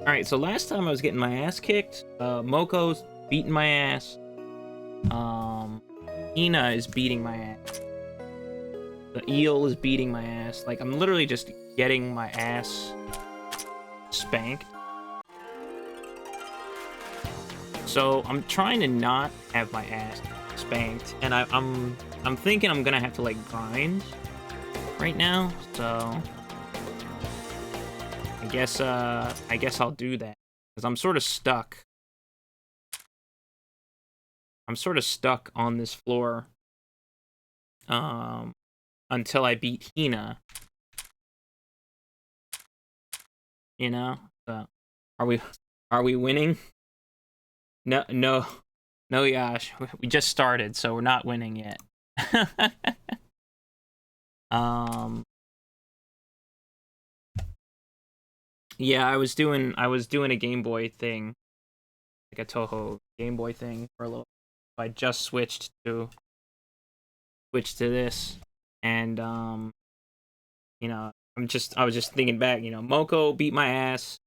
Alright, so last time I was getting my ass kicked. Moko's beating my ass. Ina is beating my ass. The eel is beating my ass. Like, I'm literally just getting my ass spanked. So, I'm trying to not have my ass spanked. And I'm thinking I'm gonna have to, like, grind right now. So, I guess I'll do that. Because I'm sort of stuck. I'm sort of stuck on this floor. Until I beat Hina. You know? So, are we winning? No, Yash. We just started, so we're not winning yet. Yeah, I was doing a Game Boy thing, like a Touhou Game Boy thing for a little. I just switched to this, and you know, I was just thinking back. You know, Moko beat my ass,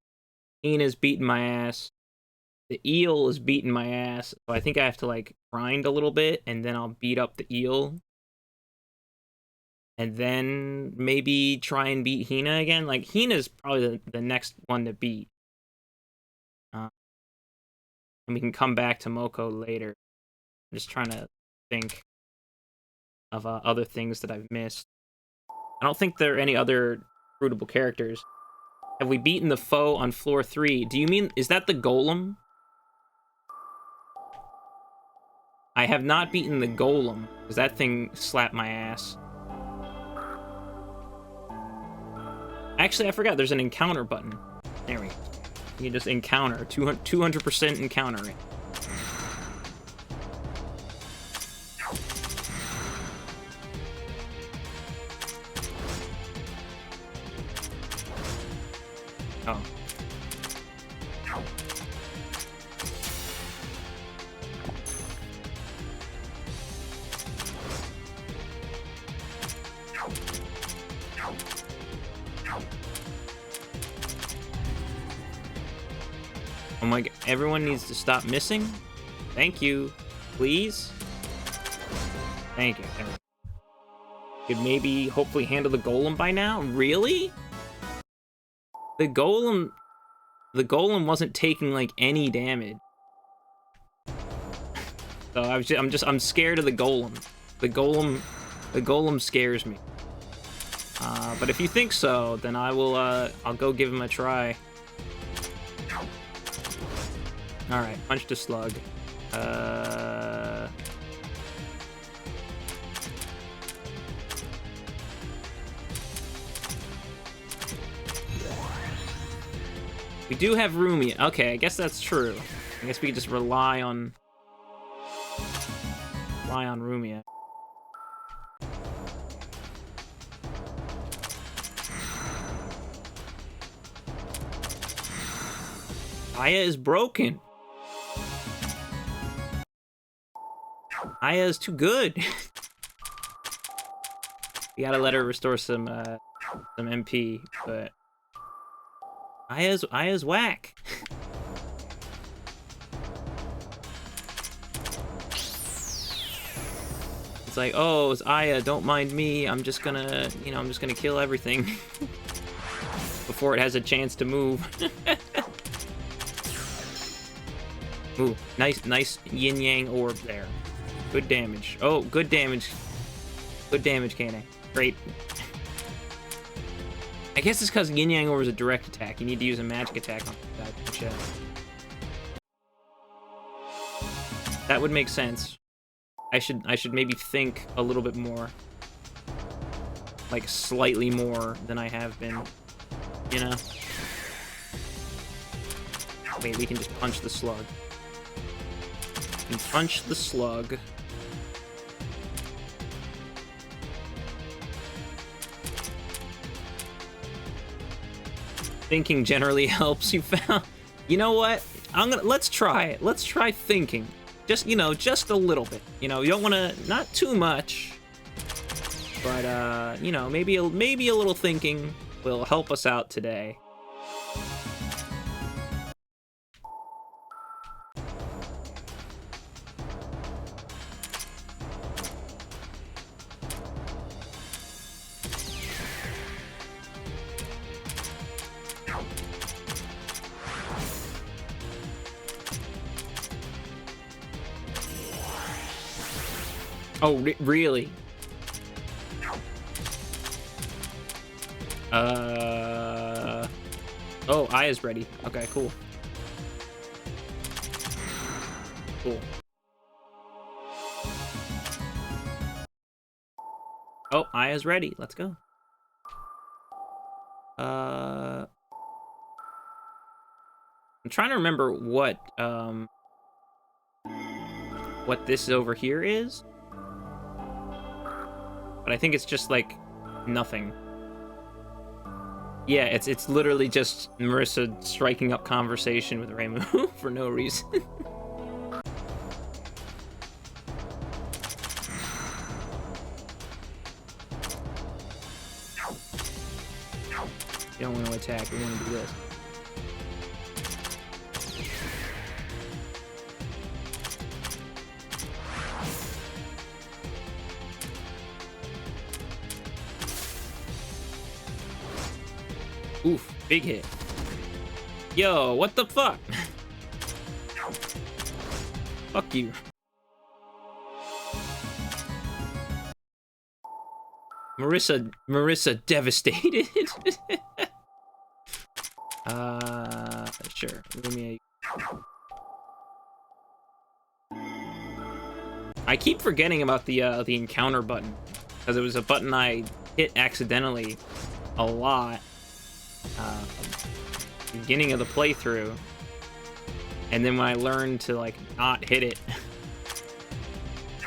Ina's beating my ass, the eel is beating my ass. So I think I have to like grind a little bit, and then I'll beat up the eel. And then maybe try and beat Hina again. Like, Hina's probably the next one to beat. And we can come back to Moko later. I'm just trying to think of other things that I've missed. I don't think there are any other rootable characters. Have we beaten the foe on floor 3? Do you mean, is that the golem? I have not beaten the golem, because that thing slapped my ass. Actually, I forgot, there's an encounter button. There we go. You can just encounter. 200% encounter it. Oh. Oh my god, everyone needs to stop missing? Thank you. Please? Thank you. Could maybe, hopefully, handle the golem by now? Really? The golem wasn't taking, like, any damage. So I'm scared of the golem. The golem scares me. But if you think so, then I'll go give him a try. Alright, punch the slug. We do have Rumia. Okay, I guess that's true. I guess we can just rely on Rumia. Aya is broken. Aya is too good. We gotta let her restore some MP, but Aya's whack. It's like, oh, it's Aya, don't mind me. I'm just gonna kill everything before it has a chance to move. Ooh, nice yin-yang orb there. Good damage. Oh, good damage. Good damage, Kane. Great. I guess it's because yin-yang orb is a direct attack. You need to use a magic attack on that shit. That would make sense. I should maybe think a little bit more. Like, slightly more than I have been. You know? Wait, we can just punch the slug. We can punch the slug. Thinking generally helps. You found. You know what? Let's try it. Let's try thinking. Just, you know, just a little bit. You know, you don't want to, not too much. But, you know, maybe a little thinking will help us out today. Oh, really? Oh, Aya's ready. Okay, cool. Cool. Oh, Aya's ready. Let's go. I'm trying to remember what this over here is. But I think it's just like nothing. Yeah, it's literally just Marissa striking up conversation with Reimu for no reason. You don't want to attack, we want to do this. Oof, big hit. Yo, what the fuck? Fuck you. Marissa devastated. Sure. I keep forgetting about the encounter button, because it was a button I hit accidentally a lot. Beginning of the playthrough, and then when I learned to like not hit it. I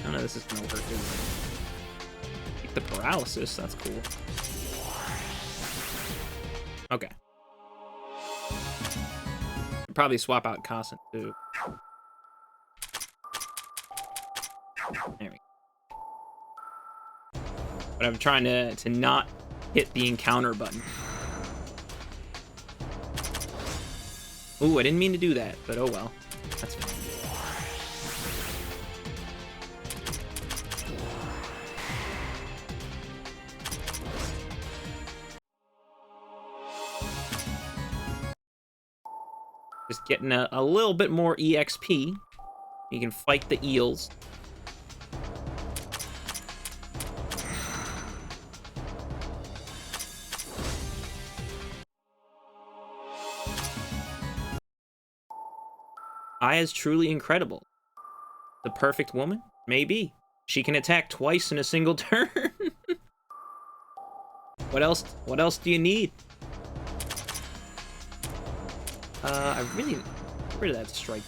don't know, this is gonna work, is it? Take the paralysis, that's cool. Okay. I'll probably swap out Kasen too. There we go. But I'm trying to not hit the encounter button. Ooh, I didn't mean to do that, but oh well. That's fine. Just getting a little bit more EXP. You can fight the eels. Aya is truly incredible. The perfect woman? Maybe. She can attack twice in a single turn. What else do you need? I really... Get rid of that strike.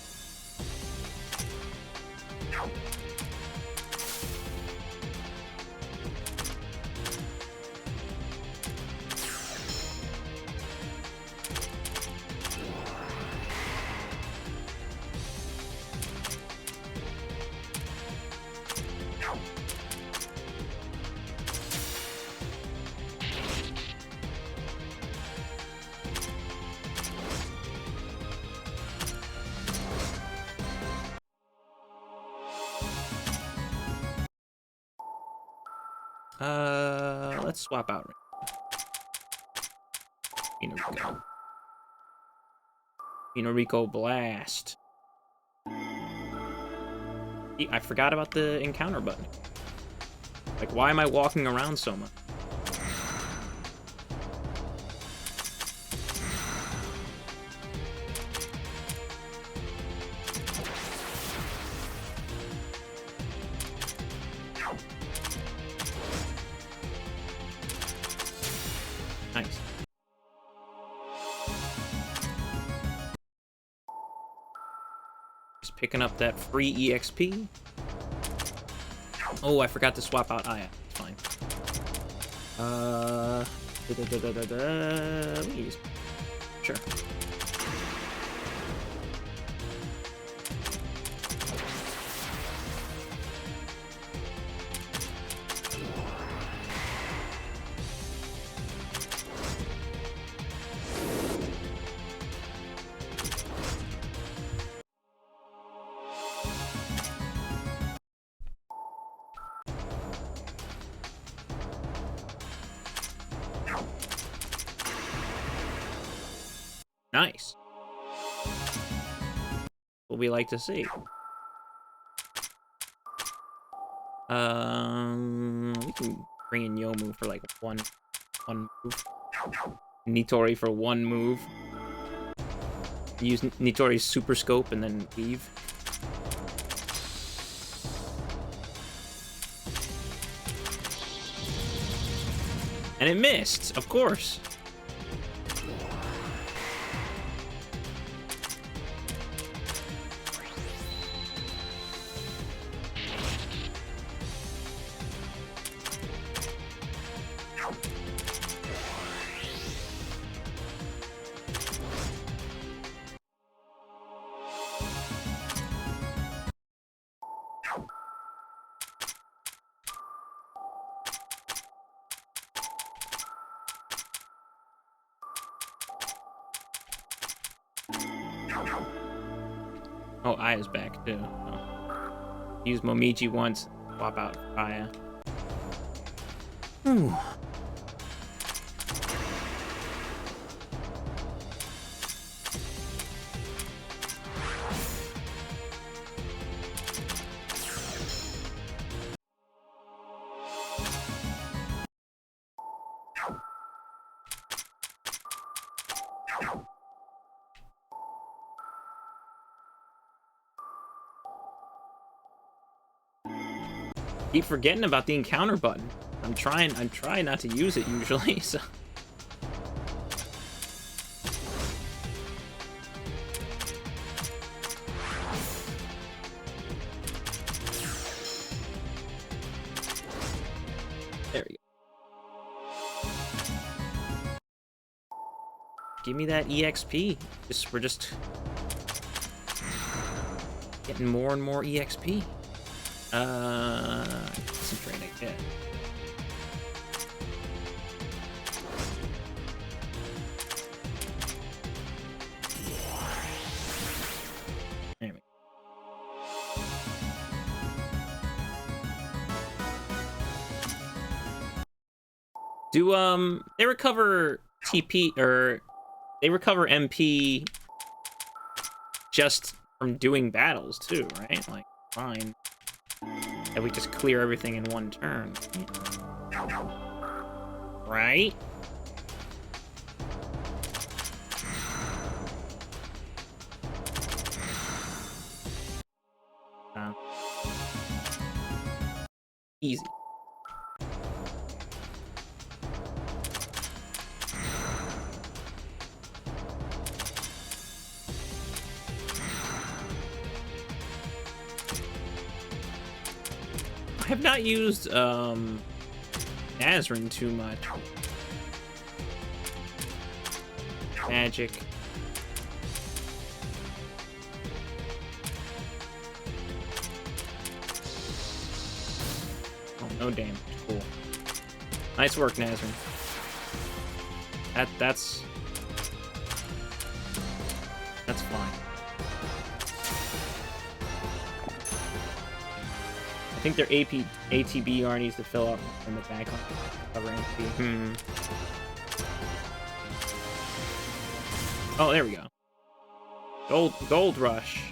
Let's swap out. Rico Blast. I forgot about the encounter button. Like, why am I walking around so much? Nice. Just picking up that free EXP. Oh, I forgot to swap out Aya. It's fine. Please. Sure. Nice. What we like to see. We can bring in Yomu for like one move. Nitori for one move. Use Nitori's super scope and then leave. And it missed, of course. Oh, Aya's back too. Oh. Use Momiji once, swap out Aya. Whew. Keep forgetting about the encounter button. I'm trying not to use it usually, so. There we go. Give me that EXP. We're just getting more and more EXP. Concentrate again. Anyway. Do they recover TP or they recover MP just from doing battles too, right? Like fine. That we just clear everything in one turn. Right? Easy. I have not used Nazrin too much. Magic. Oh, no damage. Cool. Nice work, Nazrin. That's fine. I think their ATB needs to fill up in the back on cover MP. Oh, there we go. Gold rush.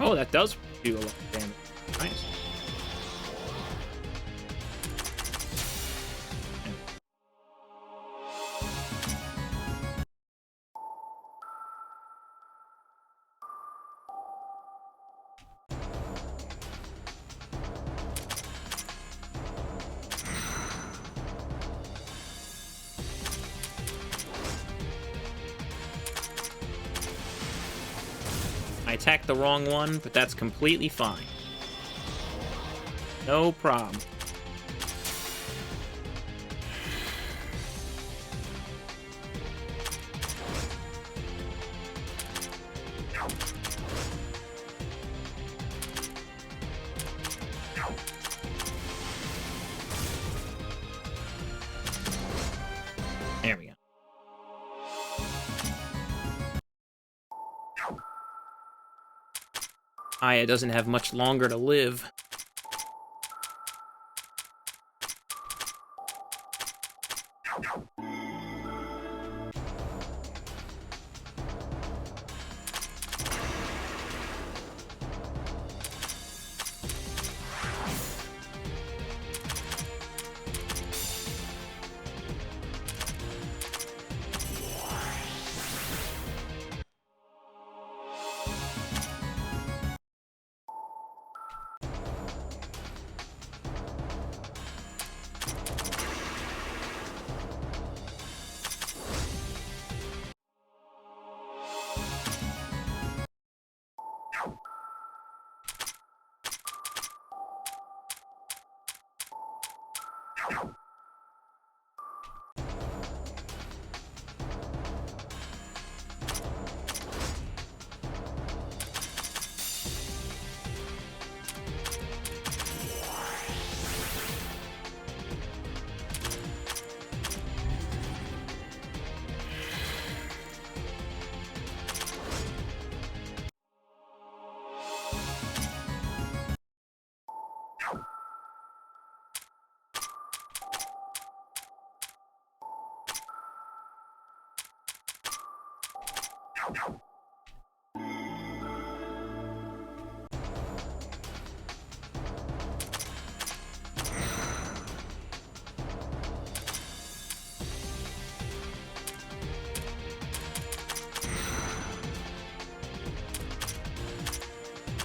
Oh, that does do a lot of damage. Nice. I attacked the wrong one, but that's completely fine. No problem. There we go. Aya doesn't have much longer to live.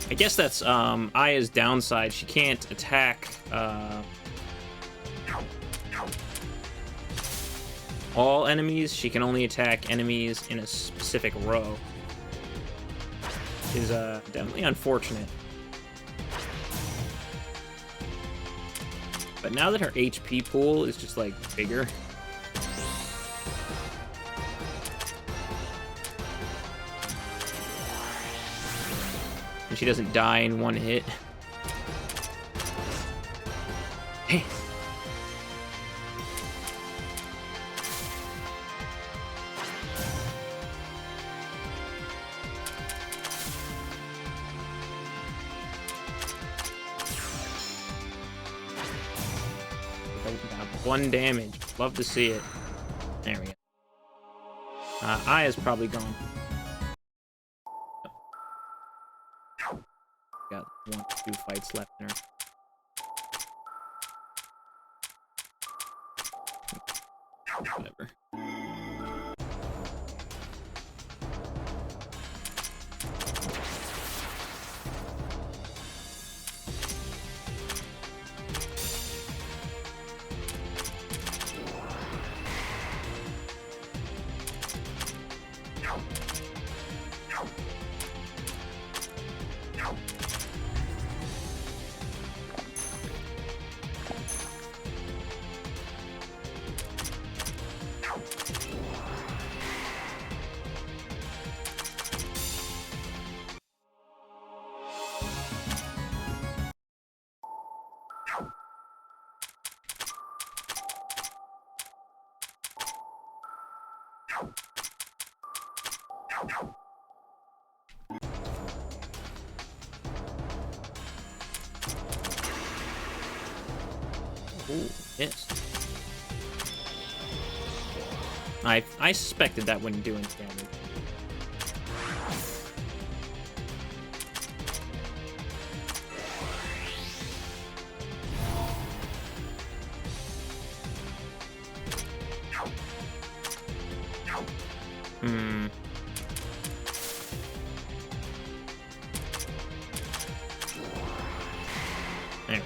I guess that's Aya's downside. She can't attack all enemies. She can only attack enemies in a specific row. Which is definitely unfortunate. But now that her HP pool is just like bigger, and she doesn't die in one hit. Hey. One damage. Love to see it. There we go. Aya's probably gone. Got 1 or 2 fights left in her. Whatever. Ooh, missed. I suspected that wouldn't do any damage. Hmm. There we go.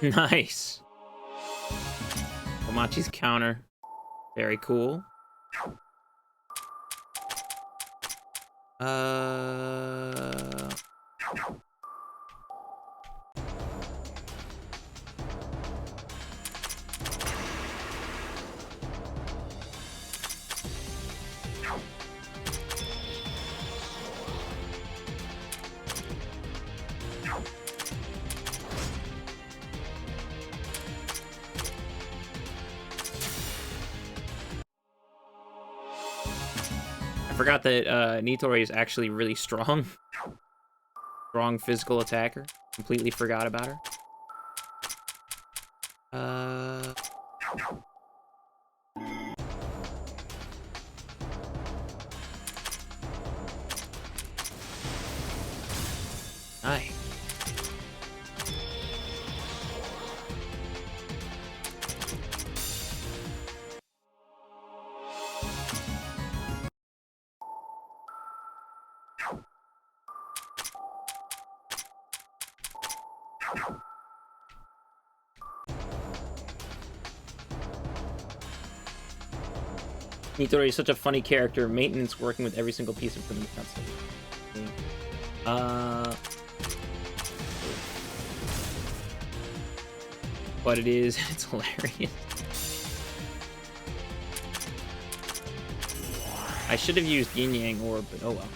Nice. Komachi's counter. Very cool. Uh... I forgot that Nitori is actually really strong. Strong physical attacker. Completely forgot about her. Nice. Nitori is such a funny character. Maintenance working with every single piece of equipment. But it is, it's hilarious. I should have used Yin Yang Orb, but oh well.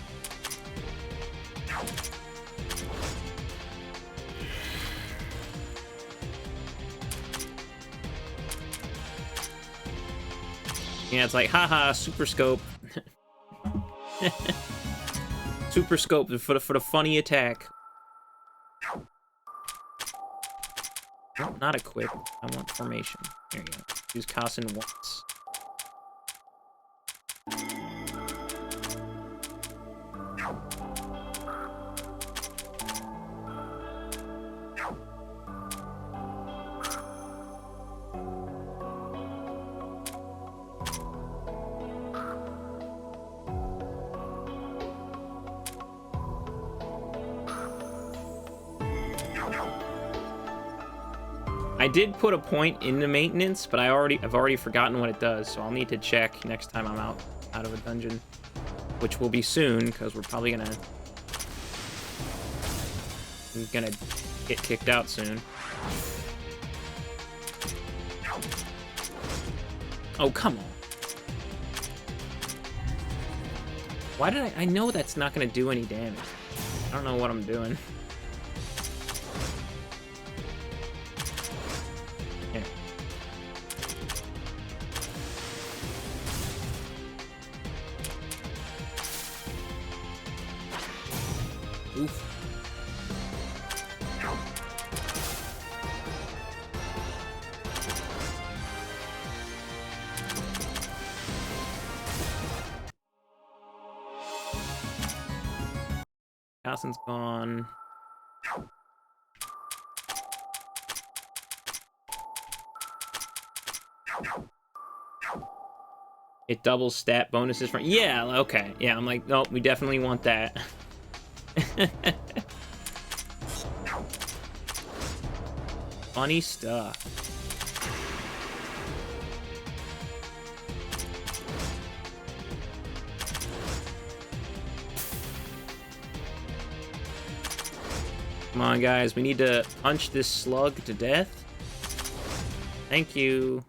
Yeah, it's like, haha, super scope. Super scope for the funny attack. Oh, not equip. I want formation. There you go. Use Kasen once. I did put a point in the maintenance, but I've already forgotten what it does, so I'll need to check next time I'm out of a dungeon, which will be soon, because we're probably gonna get kicked out soon. Oh, come on. Why did I know that's not gonna do any damage. I don't know what I'm doing. Oof. Kasen's gone. It doubles stat bonuses from... Yeah, okay. Yeah, I'm like, nope, we definitely want that. Funny stuff. Come on, guys. We need to punch this slug to death. Thank you.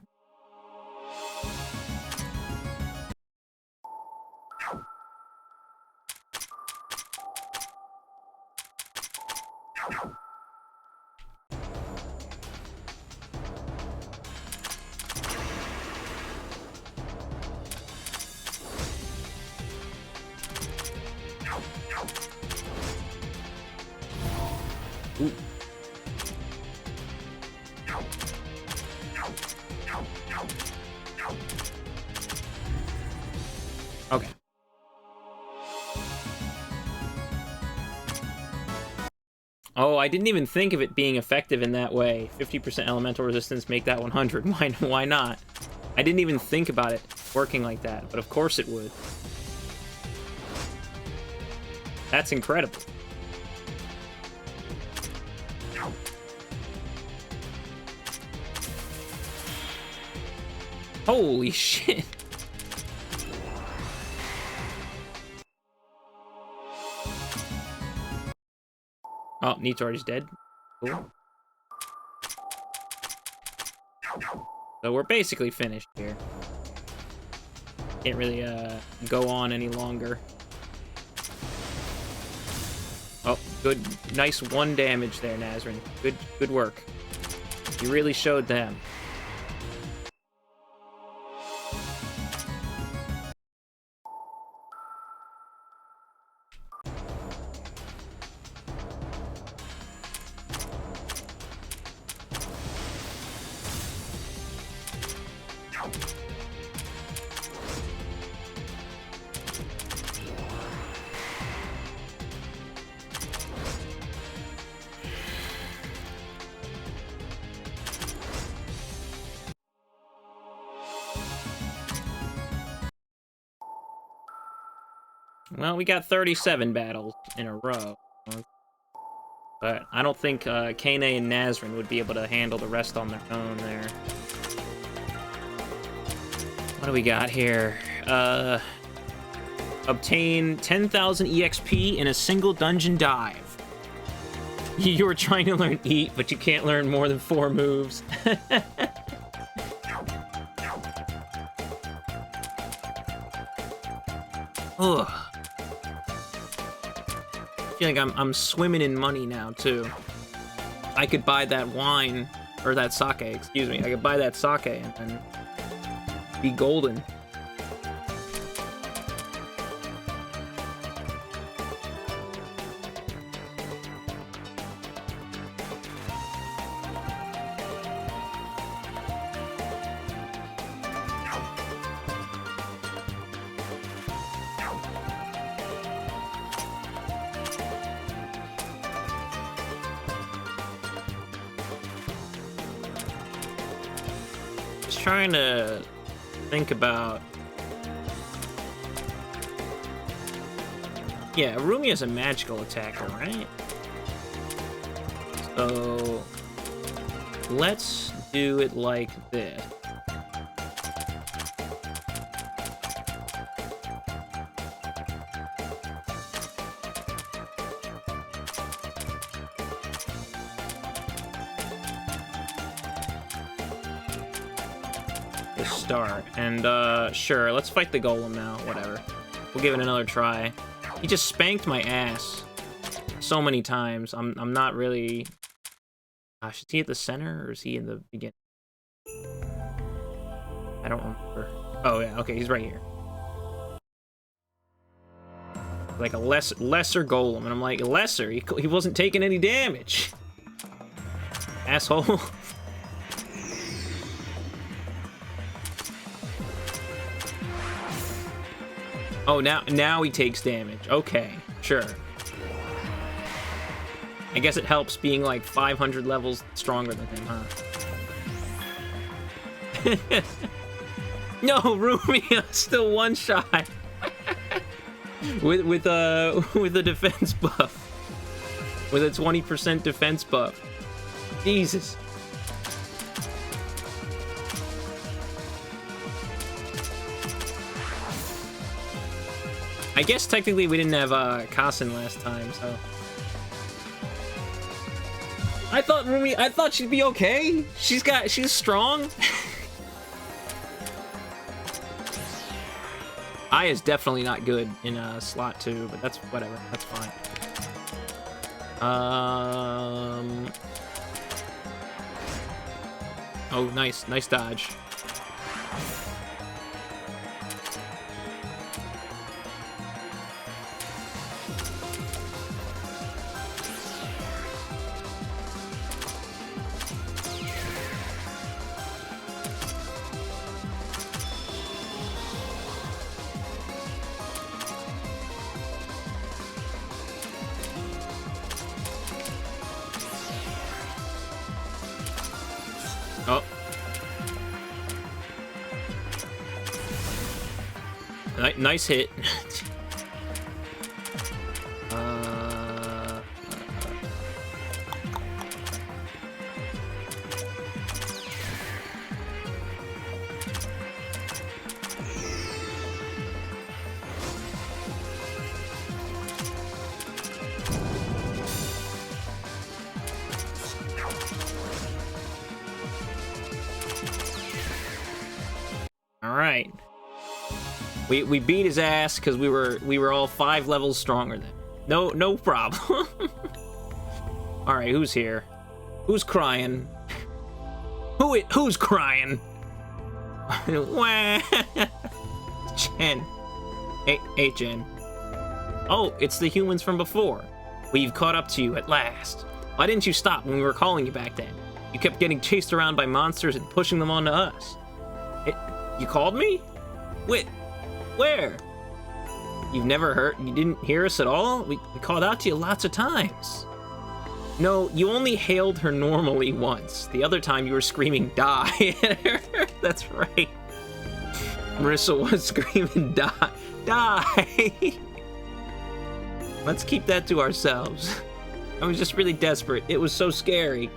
Ooh. Okay. Oh, I didn't even think of it being effective in that way. 50% elemental resistance, make that 100. Why not? I didn't even think about it working like that, but of course it would. That's incredible. Holy shit. Oh, Neat's already dead. Cool. So we're basically finished here. Can't really go on any longer. Oh, good, nice 1 damage there, Nazrin. Good work. You really showed them. Well, we got 37 battles in a row. But I don't think Kane and Nazrin would be able to handle the rest on their own there. What do we got here? Obtain 10,000 EXP in a single dungeon dive. You were trying to learn Eat, but you can't learn more than 4 moves. Ugh. I feel like I'm swimming in money now, too. I could buy that wine, or that sake, excuse me. I could buy that sake and then be golden. Trying to think about... Yeah, Arumi is a magical attacker, right? So... let's do it like this. Start. And, sure, let's fight the golem now. Whatever. We'll give it another try. He just spanked my ass so many times. I'm not really... Gosh, is he at the center, or is he in the beginning? I don't remember. Oh, yeah, okay, he's right here. Like a lesser golem, and I'm like, lesser? He wasn't taking any damage. Asshole. Oh, now he takes damage. Okay, sure. I guess it helps being like 500 levels stronger than him, huh? No, Rumi, still one shot. with a defense buff. With a 20% defense buff. Jesus. I guess technically we didn't have Kassen last time, so I thought she'd be okay. She's strong. I is definitely not good in slot 2, but that's whatever. That's fine. Oh, nice dodge. Oh. Nice hit. All right. We beat his ass because we were all 5 levels stronger than him. No problem. All right, who's here? Who's crying? Who's crying? Chen. Hey, Chen. Oh, it's the humans from before. We've caught up to you at last. Why didn't you stop when we were calling you back then? You kept getting chased around by monsters and pushing them onto us. You called me? Wait, where? You've never heard? You didn't hear us at all? We called out to you lots of times. No, you only hailed her normally once. The other time you were screaming, die. That's right. Marissa was screaming, die. Die. Let's keep that to ourselves. I was just really desperate. It was so scary.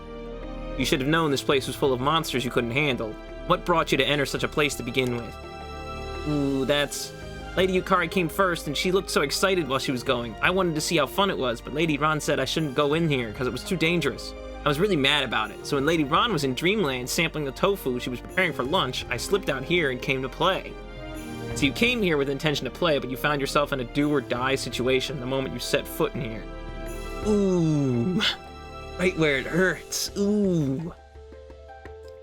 You should have known this place was full of monsters you couldn't handle. What brought you to enter such a place to begin with? Ooh, that's... Lady Yukari came first, and she looked so excited while she was going. I wanted to see how fun it was, but Lady Ron said I shouldn't go in here because it was too dangerous. I was really mad about it, so when Lady Ron was in Dreamland sampling the tofu she was preparing for lunch, I slipped out here and came to play. So you came here with intention to play, but you found yourself in a do-or-die situation the moment you set foot in here. Ooh, right where it hurts. Ooh.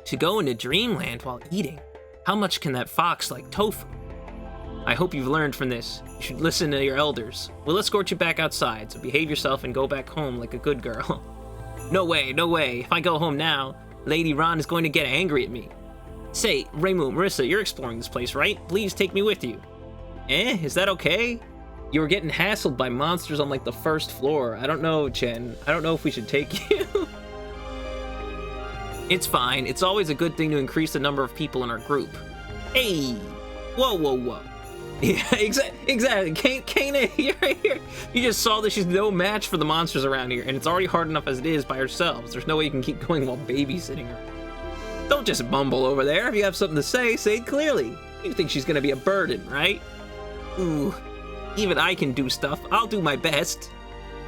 To go into Dreamland while eating. How much can that fox like tofu? I hope you've learned from this. You should listen to your elders. We'll escort you back outside, so behave yourself and go back home like a good girl. No way, no way. If I go home now, Lady Ron is going to get angry at me. Say, Reimu, Marissa, you're exploring this place, right? Please take me with you. Is that okay? You were getting hassled by monsters on like the first floor. I don't know, Chen. I don't know if we should take you. It's fine. It's always a good thing to increase the number of people in our group. Hey! Whoa, whoa, whoa. Yeah, exactly. Kana, you're right here. You just saw that she's no match for the monsters around here, and it's already hard enough as it is by ourselves. There's no way you can keep going while babysitting her. Don't just mumble over there. If you have something to say it clearly. You think she's gonna be a burden, right? Ooh, even I can do stuff. I'll do my best.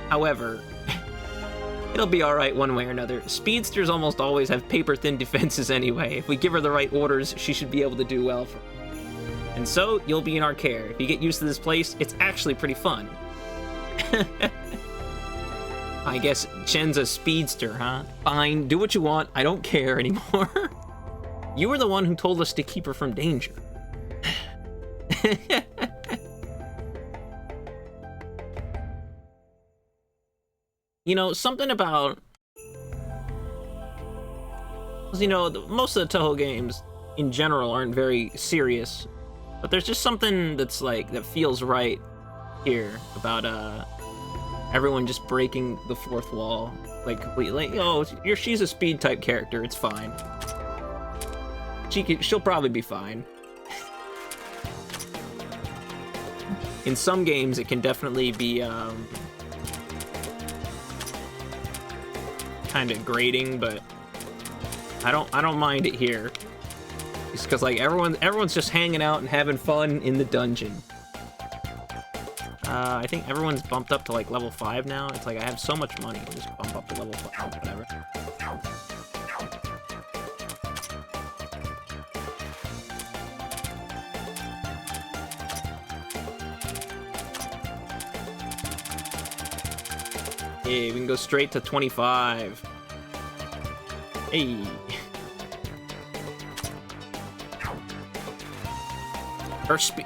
However, it'll be alright one way or another. Speedsters almost always have paper-thin defenses anyway. If we give her the right orders, she should be able to do well for it. And so, you'll be in our care. If you get used to this place, it's actually pretty fun. I guess Chen's a speedster, huh? Fine, do what you want. I don't care anymore. You were the one who told us to keep her from danger. You know, something about... You know, most of the Touhou games, in general, aren't very serious. But there's just something that's like, that feels right here about, everyone just breaking the fourth wall, like, completely. Oh, she's a speed type character, it's fine. She'll probably be fine. In some games, it can definitely be, kind of grating, but I don't mind it here. It's because like everyone's just hanging out and having fun in the dungeon. I think everyone's bumped up to like level 5 now. It's like I have so much money, I'll just bump up to level 5, whatever. Hey, we can go straight to 25. Hey.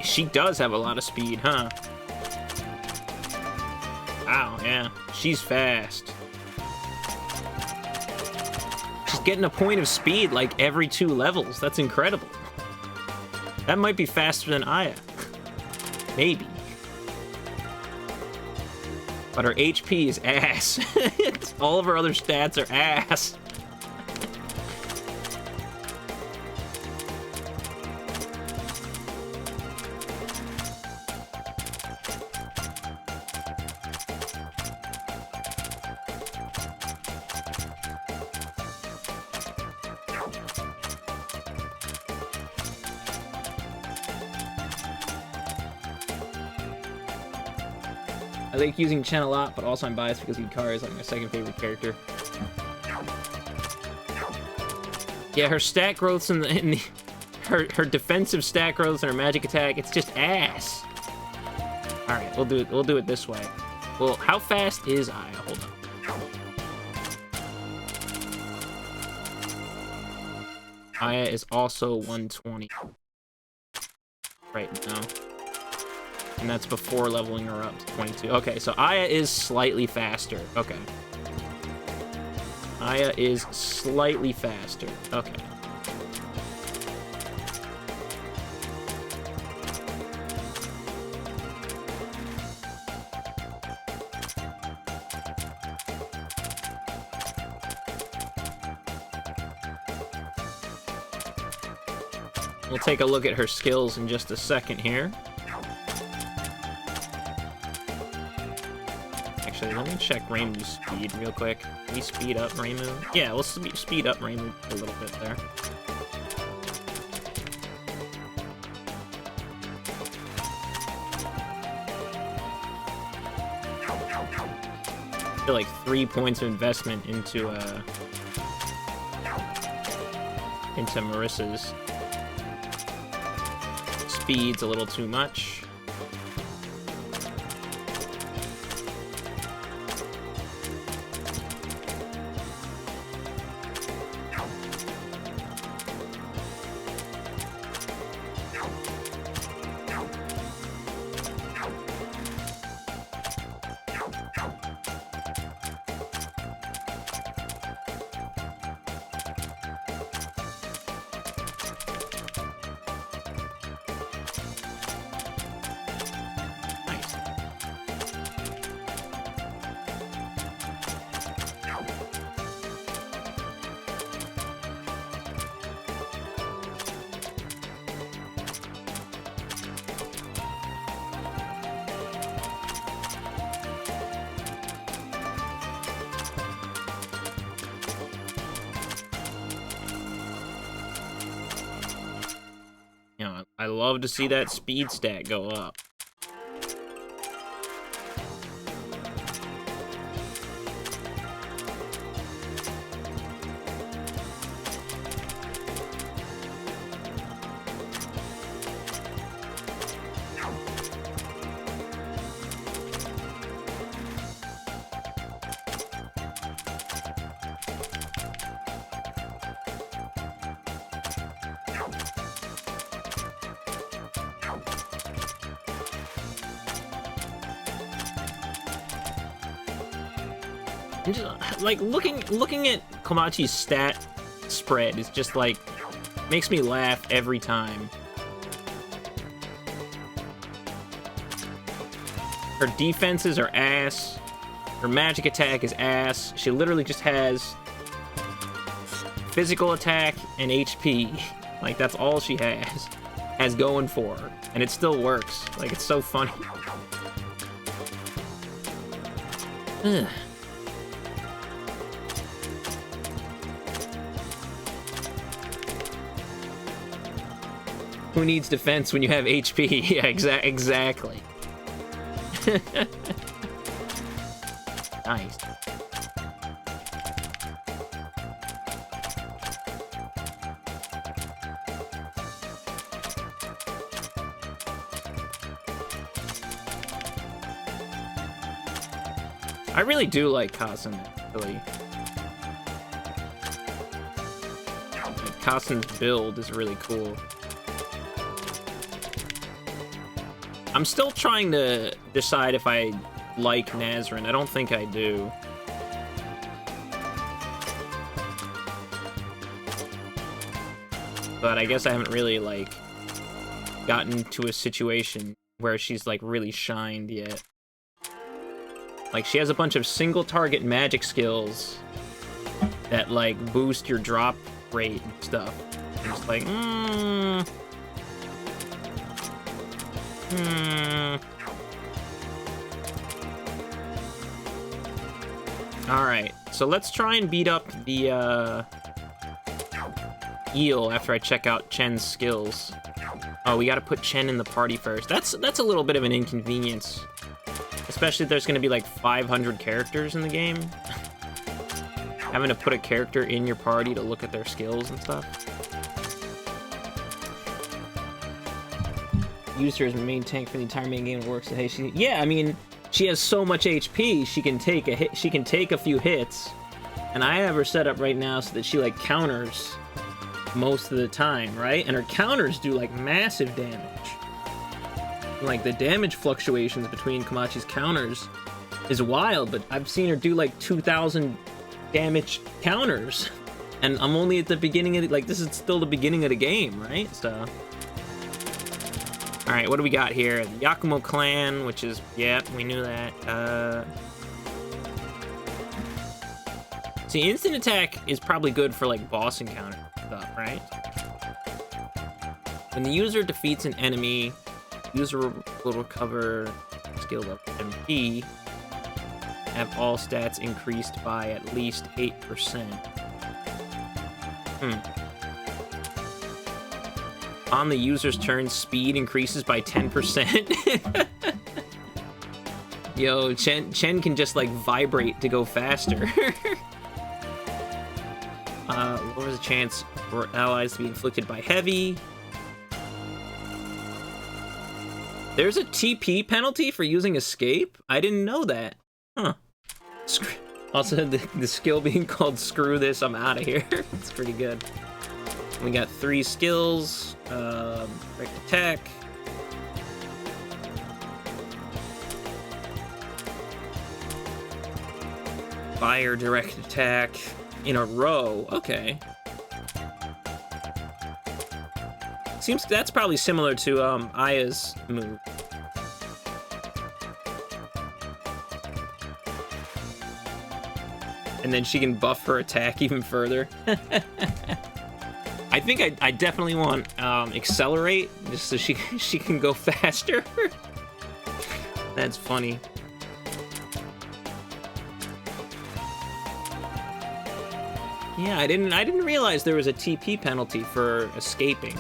She does have a lot of speed, huh? Wow, yeah. She's fast. She's getting a point of speed like every 2 levels. That's incredible. That might be faster than Aya. Maybe. But her HP is ass. All of her other stats are ass. I like using Chen a lot, but also I'm biased because Yukari is like my second favorite character. Yeah, her stat growths in the her defensive stat growth and her magic attack, it's just ass. All right, we'll do it this way. Well, how fast is Aya? Hold on. Aya is also 120 right now. And that's before leveling her up to 22. Okay, so Aya is slightly faster. Okay. Aya is slightly faster. Okay. We'll take a look at her skills in just a second here. Actually, let me check Reimu's speed real quick. Can we speed up Reimu? Yeah, we'll speed up Reimu a little bit there. I feel like 3 points of investment into Marissa's speed's a little too much. I love to see that speed stat go up. And just, like, looking at Komachi's stat spread is just like makes me laugh every time. Her defenses are ass. Her magic attack is ass. She literally just has physical attack and HP. Like, that's all she has going for her. And it still works. Like, it's so funny. Ugh. Who needs defense when you have HP? Yeah, exactly. Nice. I really do like Kasen, actually. Like, Kasen's build is really cool. I'm still trying to decide if I like Nazrin. I don't think I do. But I guess I haven't really, like, gotten to a situation where she's, like, really shined yet. Like, she has a bunch of single-target magic skills that, like, boost your drop rate and stuff. I'm just like, Alright, so let's try and beat up the, Eel after I check out Chen's skills. Oh, we gotta put Chen in the party first. That's a little bit of an inconvenience. Especially if there's gonna be like 500 characters in the game. Having to put a character in your party to look at their skills and stuff. used her as main tank for the entire main game. It works. Hey, yeah, I mean, she has so much HP. She can take a hit. She can take a few hits, and I have her set up right now so that she like counters most of the time, right? And her counters do like massive damage. Like the damage fluctuations between Komachi's counters is wild, but I've seen her do like 2,000 damage counters, and I'm only at the beginning of the, like, this is still the beginning of the game, right? So, all right, what do we got here? The Yakumo clan, which is, yeah, we knew that. See, instant attack is probably good for like boss encounter stuff, right? When the user defeats an enemy, user will recover skill level MP, have all stats increased by at least 8%. On the user's turn, speed increases by 10%. Yo, Chen can just like vibrate to go faster. What was the chance for allies to be inflicted by heavy? There's a TP penalty for using escape? I didn't know that. Huh. Also, the skill being called screw this, I'm out of here. It's pretty good. We got 3 skills. Direct attack. Fire direct attack in a row. Okay. Seems that's probably similar to Aya's move. And then she can buff her attack even further. I think I definitely want accelerate just so she can go faster. That's funny. Yeah, I didn't realize there was a TP penalty for escaping.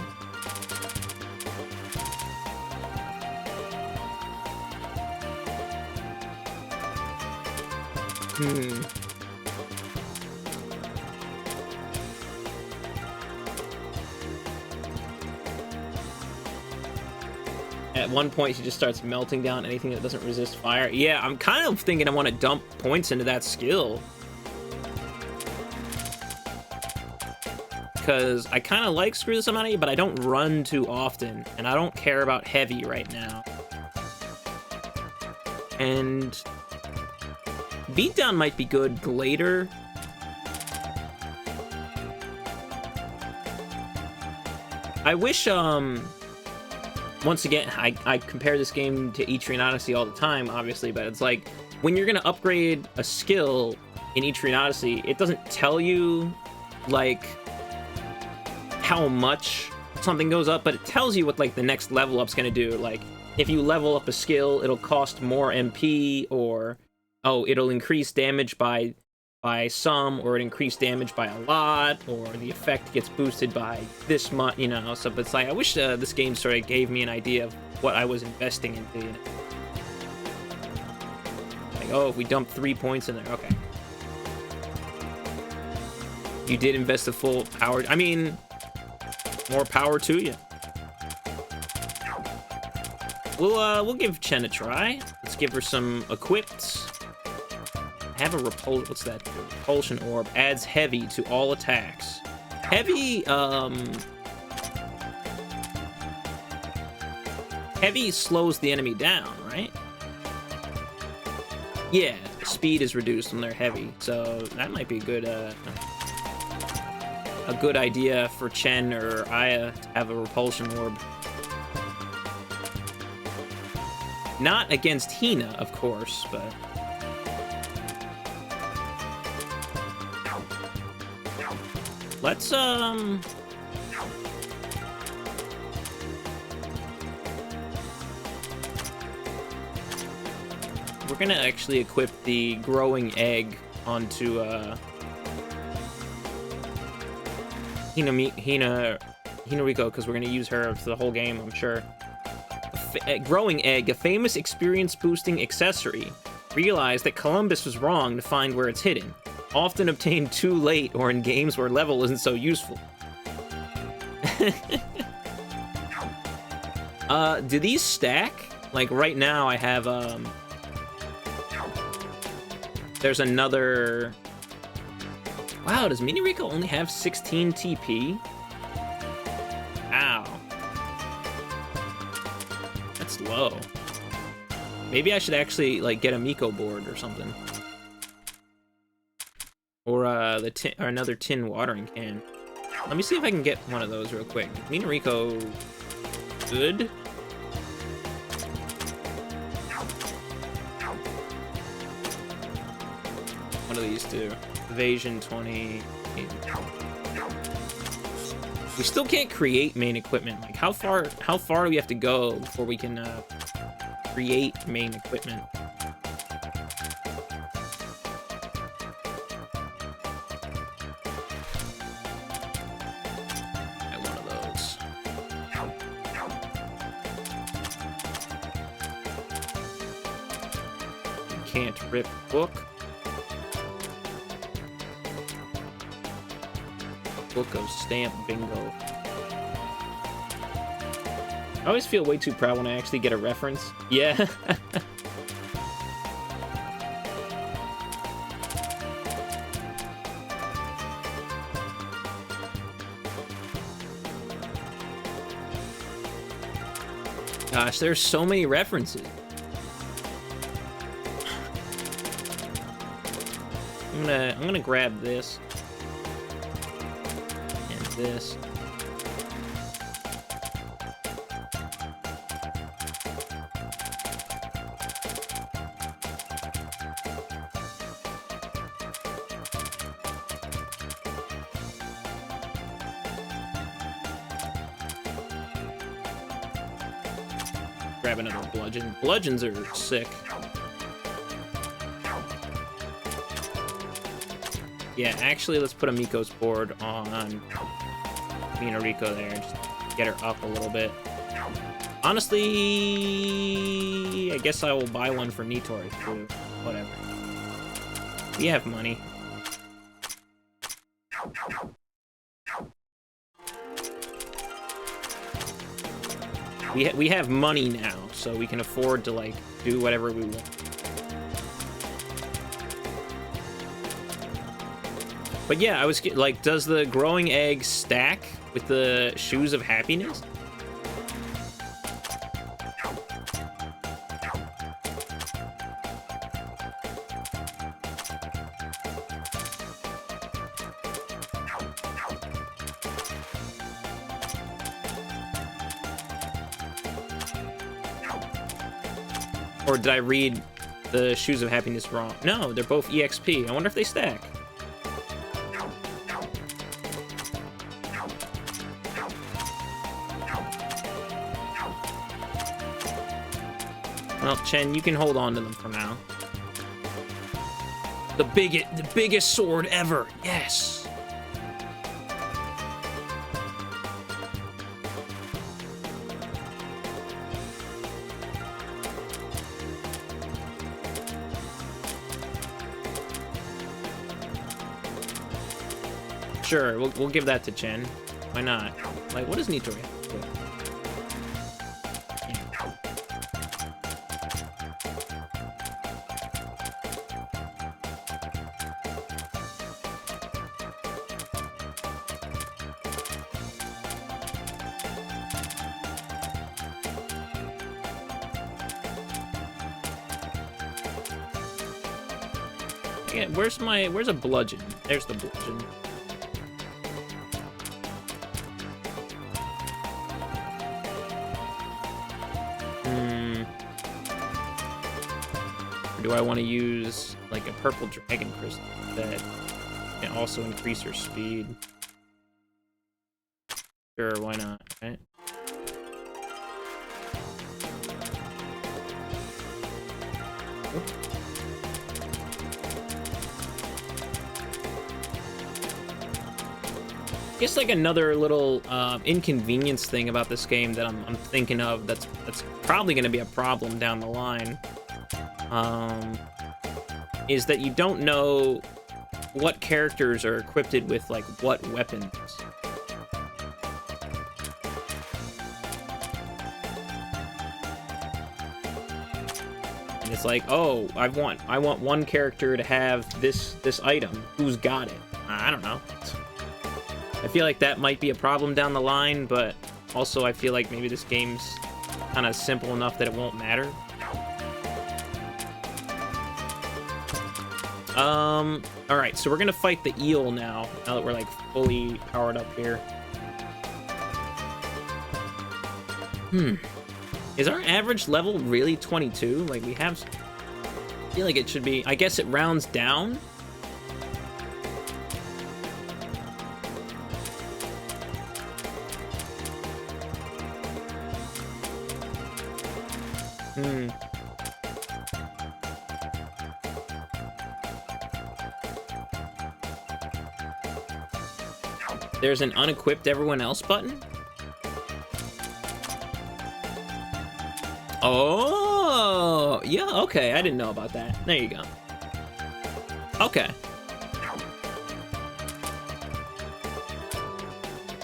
At one point, she just starts melting down anything that doesn't resist fire. Yeah, I'm kind of thinking I want to dump points into that skill. Because I kind of like Screw This Amount, but I don't run too often, and I don't care about heavy right now. And Beatdown might be good later. I wish, once again, I compare this game to Etrian Odyssey all the time, obviously, but it's like, when you're gonna upgrade a skill in Etrian Odyssey, it doesn't tell you, like, how much something goes up, but it tells you what, like, the next level up's gonna do. Like, if you level up a skill, it'll cost more MP, or, oh, it'll increase damage by some, or it increased damage by a lot, or the effect gets boosted by this much, you know. So it's like, I wish this game sort of gave me an idea of what I was investing into. You know? Like, oh, if we dump 3 points in there, okay. You did invest the full power. I mean, more power to you. We'll give Chen a try. Let's give her some equipped. Have a repulsion. What's that? Repulsion orb adds heavy to all attacks. Heavy, heavy slows the enemy down, right? Yeah, speed is reduced when they're heavy, so that might be a good idea for Chen or Aya to have a repulsion orb. Not against Hina, of course, but let's we're gonna actually equip the growing egg onto Hinariko, because we're gonna use her for the whole game, I'm sure. Growing egg, a famous experience boosting accessory. Realize that Columbus was wrong to find where it's hidden. Often obtained too late or in games where level isn't so useful. Do these stack? Like, right now I have, there's another... Wow, does Mini Rico only have 16 TP? Ow. That's low. Maybe I should actually, like, get a Miko board or something. Or, or another tin watering can. Let me see if I can get one of those real quick. Mini Rico... good? What do these do? Evasion 20. We still can't create main equipment. Like, how far do we have to go before we can create main equipment? Got one of those. Can't rip book. Book of Stamp Bingo. I always feel way too proud when I actually get a reference. Yeah. Gosh, there's so many references. I'm gonna grab this. This. Grab another bludgeon. Bludgeons are sick. Yeah, actually, let's put a Miko's board on Mina Rico there and just get her up a little bit. Honestly, I guess I will buy one for Nitori too. Whatever. We have money. We have money now, so we can afford to, like, do whatever we want. But yeah, I was like, does the growing egg stack with the shoes of happiness? Or did I read the shoes of happiness wrong? No, they're both EXP. I wonder if they stack. Well, Chen, you can hold on to them for now. The biggest sword ever. Yes. Sure, we'll give that to Chen. Why not? Like, what does Nitori have to do? Yeah, where's a bludgeon? There's the bludgeon. Or do I want to use like a purple dragon crystal that can also increase her speed? Sure, why not, right? I guess like another little inconvenience thing about this game that I'm thinking of that's probably going to be a problem down the line is that you don't know what characters are equipped with like what weapons. And it's like, oh, I want one character to have this item. Who's got it? I don't know. I feel like that might be a problem down the line, but also I feel like maybe this game's kind of simple enough that it won't matter. Alright, so we're gonna fight the eel now that we're like fully powered up here. Is our average level really 22? Like, we have... I feel like it should be... I guess it rounds down? There's an unequipped everyone else button? Oh, yeah, okay. I didn't know about that. There you go. Okay.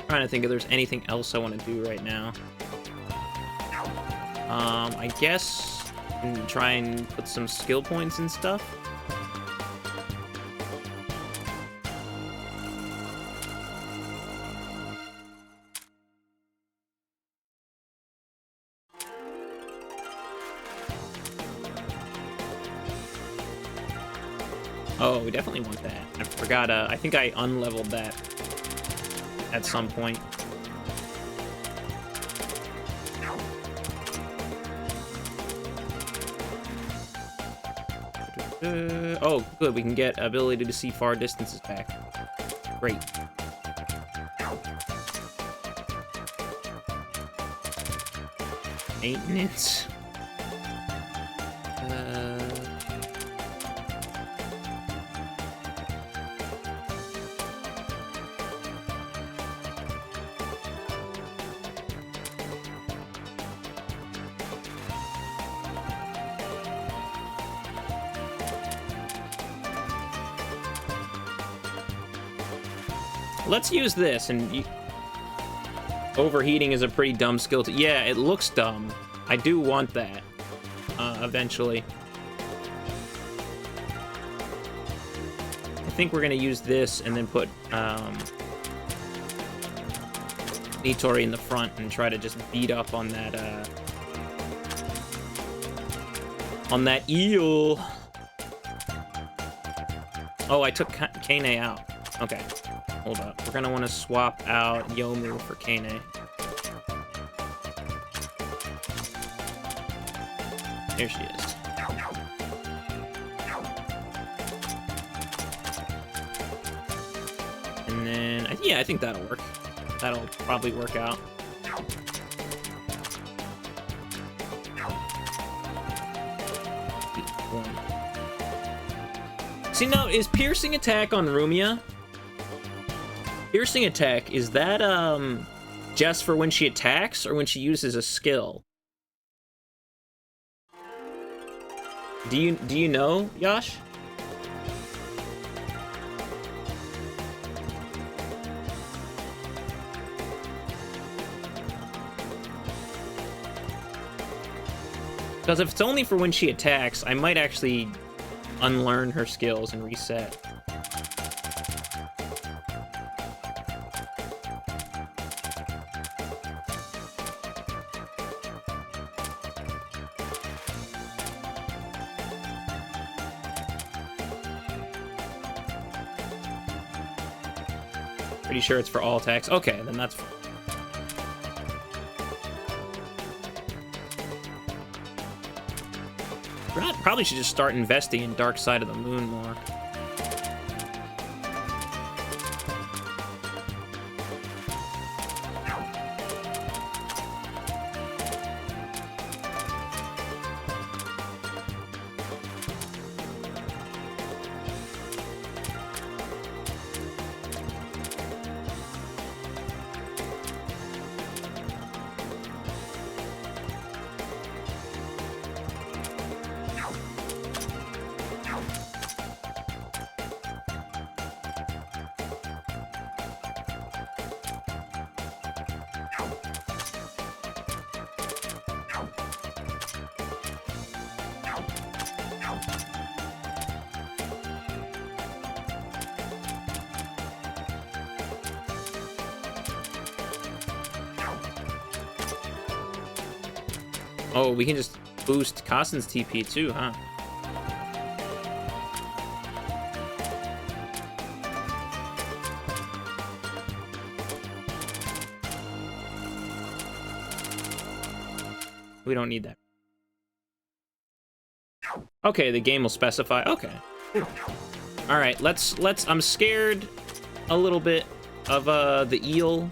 Trying to think if there's anything else I want to do right now. I guess I can try and put some skill points and stuff. Oh, we definitely want that. I forgot, I think I unleveled that at some point. Oh, good, we can get ability to see far distances back. Great. Maintenance. Let's use this, and overheating is a pretty dumb skill. Yeah, it looks dumb. I do want that, eventually. I think we're gonna use this and then put, Nitori in the front and try to just beat up on that eel. Oh, I took Kane out. Okay. Hold up. We're gonna want to swap out Yomu for Kane. There she is. And then, yeah, I think that'll work. That'll probably work out. See, now, is piercing attack on Rumia? Piercing attack, is that, just for when she attacks, or when she uses a skill? Do you know, Yash? Because if it's only for when she attacks, I might actually unlearn her skills and reset. Pretty sure it's for all attacks. Okay, then that's fine. Probably should just start investing in Dark Side of the Moon more. Oh, we can just boost Kasten's TP too, huh? We don't need that. Okay, the game will specify. Okay. All right, let's. I'm scared a little bit of the eel.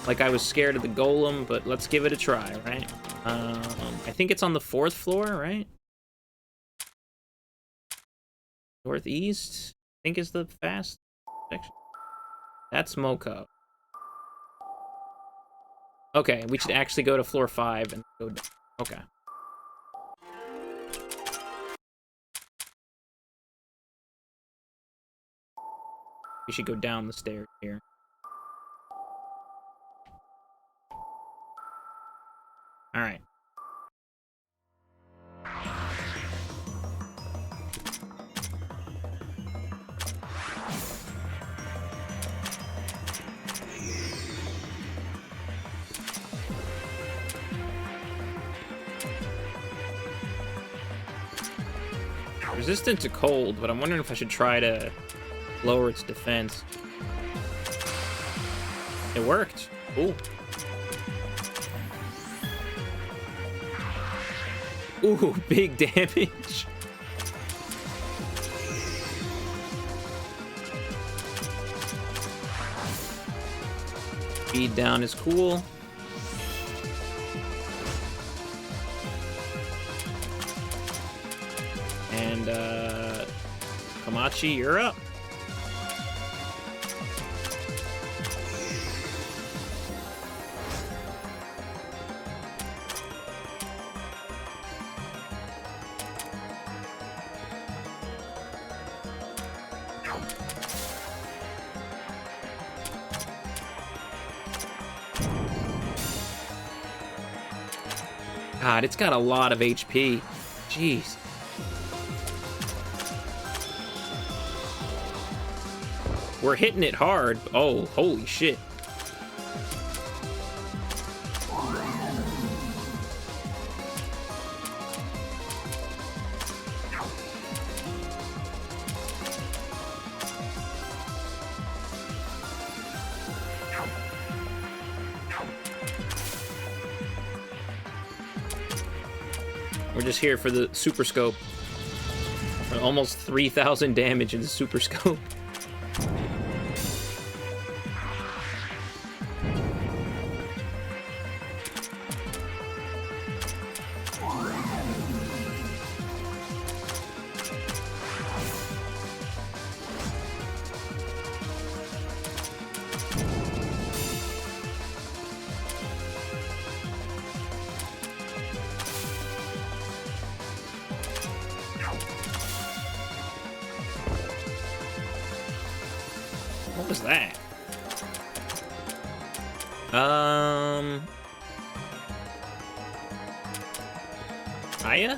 Like I was scared of the golem, but let's give it a try, right? I think it's on the 4th floor, right? Northeast, I think is the fast section. That's Moko. Okay, we should actually go to floor 5 and go down. Okay. We should go down the stairs here. All right. Resistant to cold, but I'm wondering if I should try to lower its defense. It worked. Ooh. Ooh, big damage. Speed down is cool. And, Komachi, you're up. God, it's got a lot of HP. Jeez. We're hitting it hard. Oh, holy shit. We're just here for the super scope. Almost 3,000 damage in the super scope. What was that? Aya?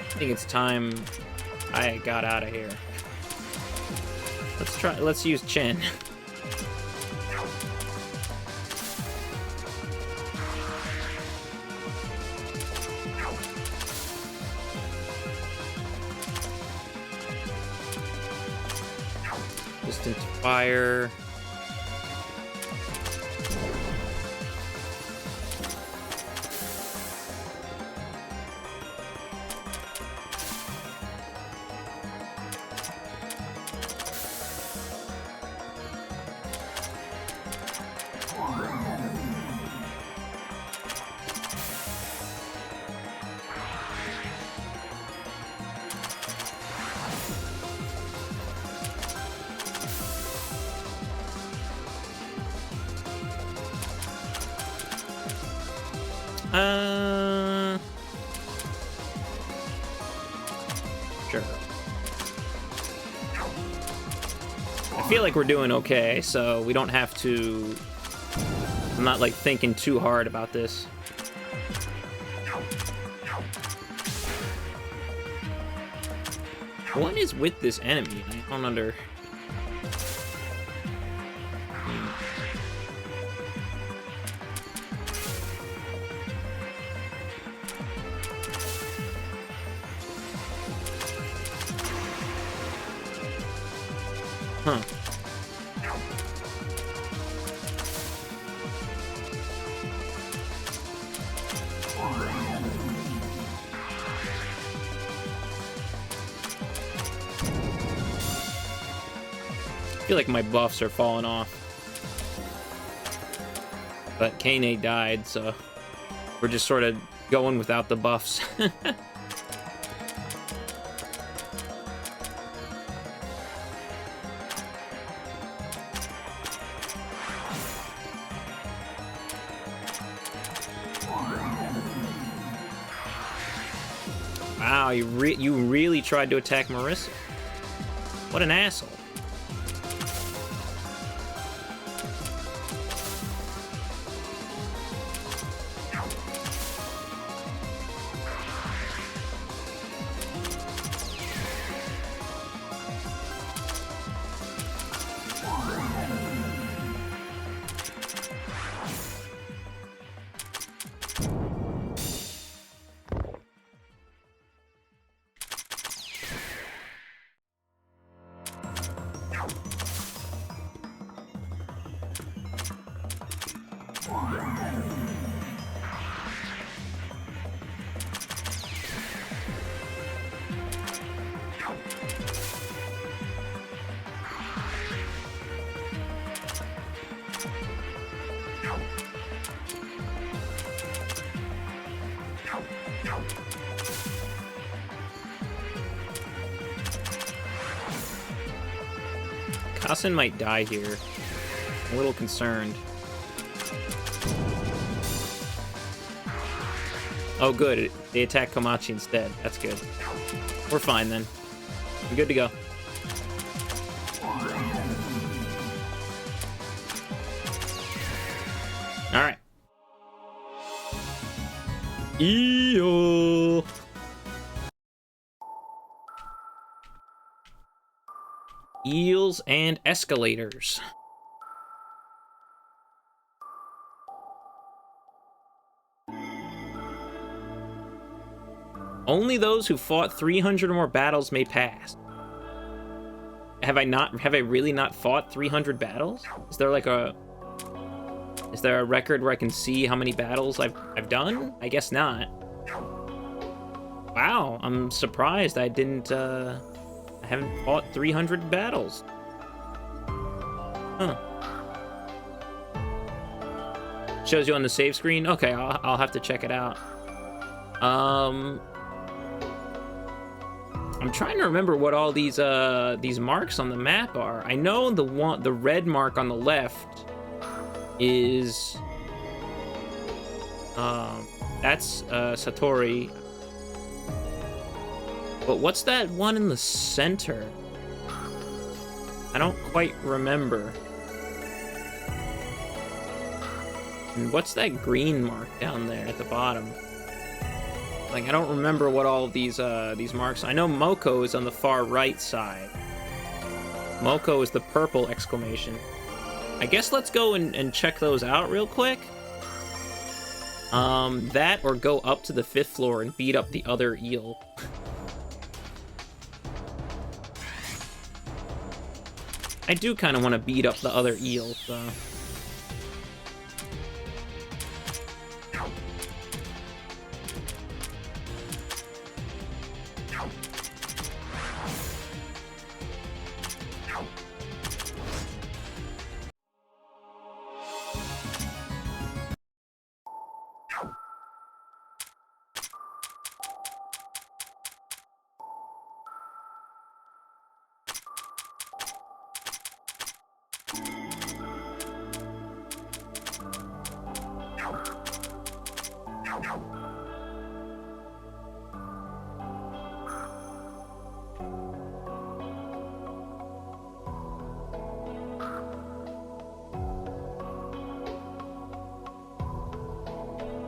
I think it's time I got out of here. Let's use Chen. Distant fire. Sure. I feel like we're doing okay, so we don't have to... I'm not, like, thinking too hard about this. What is with this enemy? I don't under... Huh. I feel like my buffs are falling off. But Kane died, so we're just sort of going without the buffs. Wow, you really tried to attack Marissa. What an asshole. Kassen might die here. I'm a little concerned. Oh, good. They attack Komachi instead. That's good. We're fine then. I'm good to go. Alright. Eel. Eels and escalators. Only those who fought 300 or more battles may pass. Have I really not fought 300 battles? Is there a record where I can see how many battles I've done? I guess not. Wow, I'm surprised I haven't fought 300 battles. Huh. Shows you on the save screen? Okay, I'll have to check it out. I'm trying to remember what all these marks on the map are. I know the red mark on the left is that's Satori. But what's that one in the center? I don't quite remember. And what's that green mark down there at the bottom? Like, I don't remember what all of these marks. I know Moko is on the far right side. Moko is the purple exclamation. I guess let's go and check those out real quick. That or go up to the 5th floor and beat up the other eel. I do kind of want to beat up the other eels, though.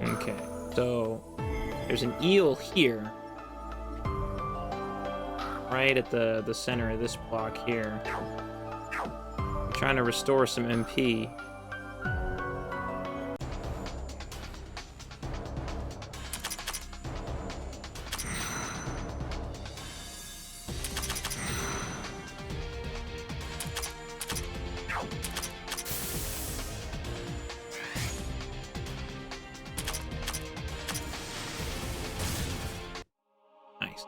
Okay, so there's an eel here, right at the center of this block here. I'm trying to restore some MP. Nice.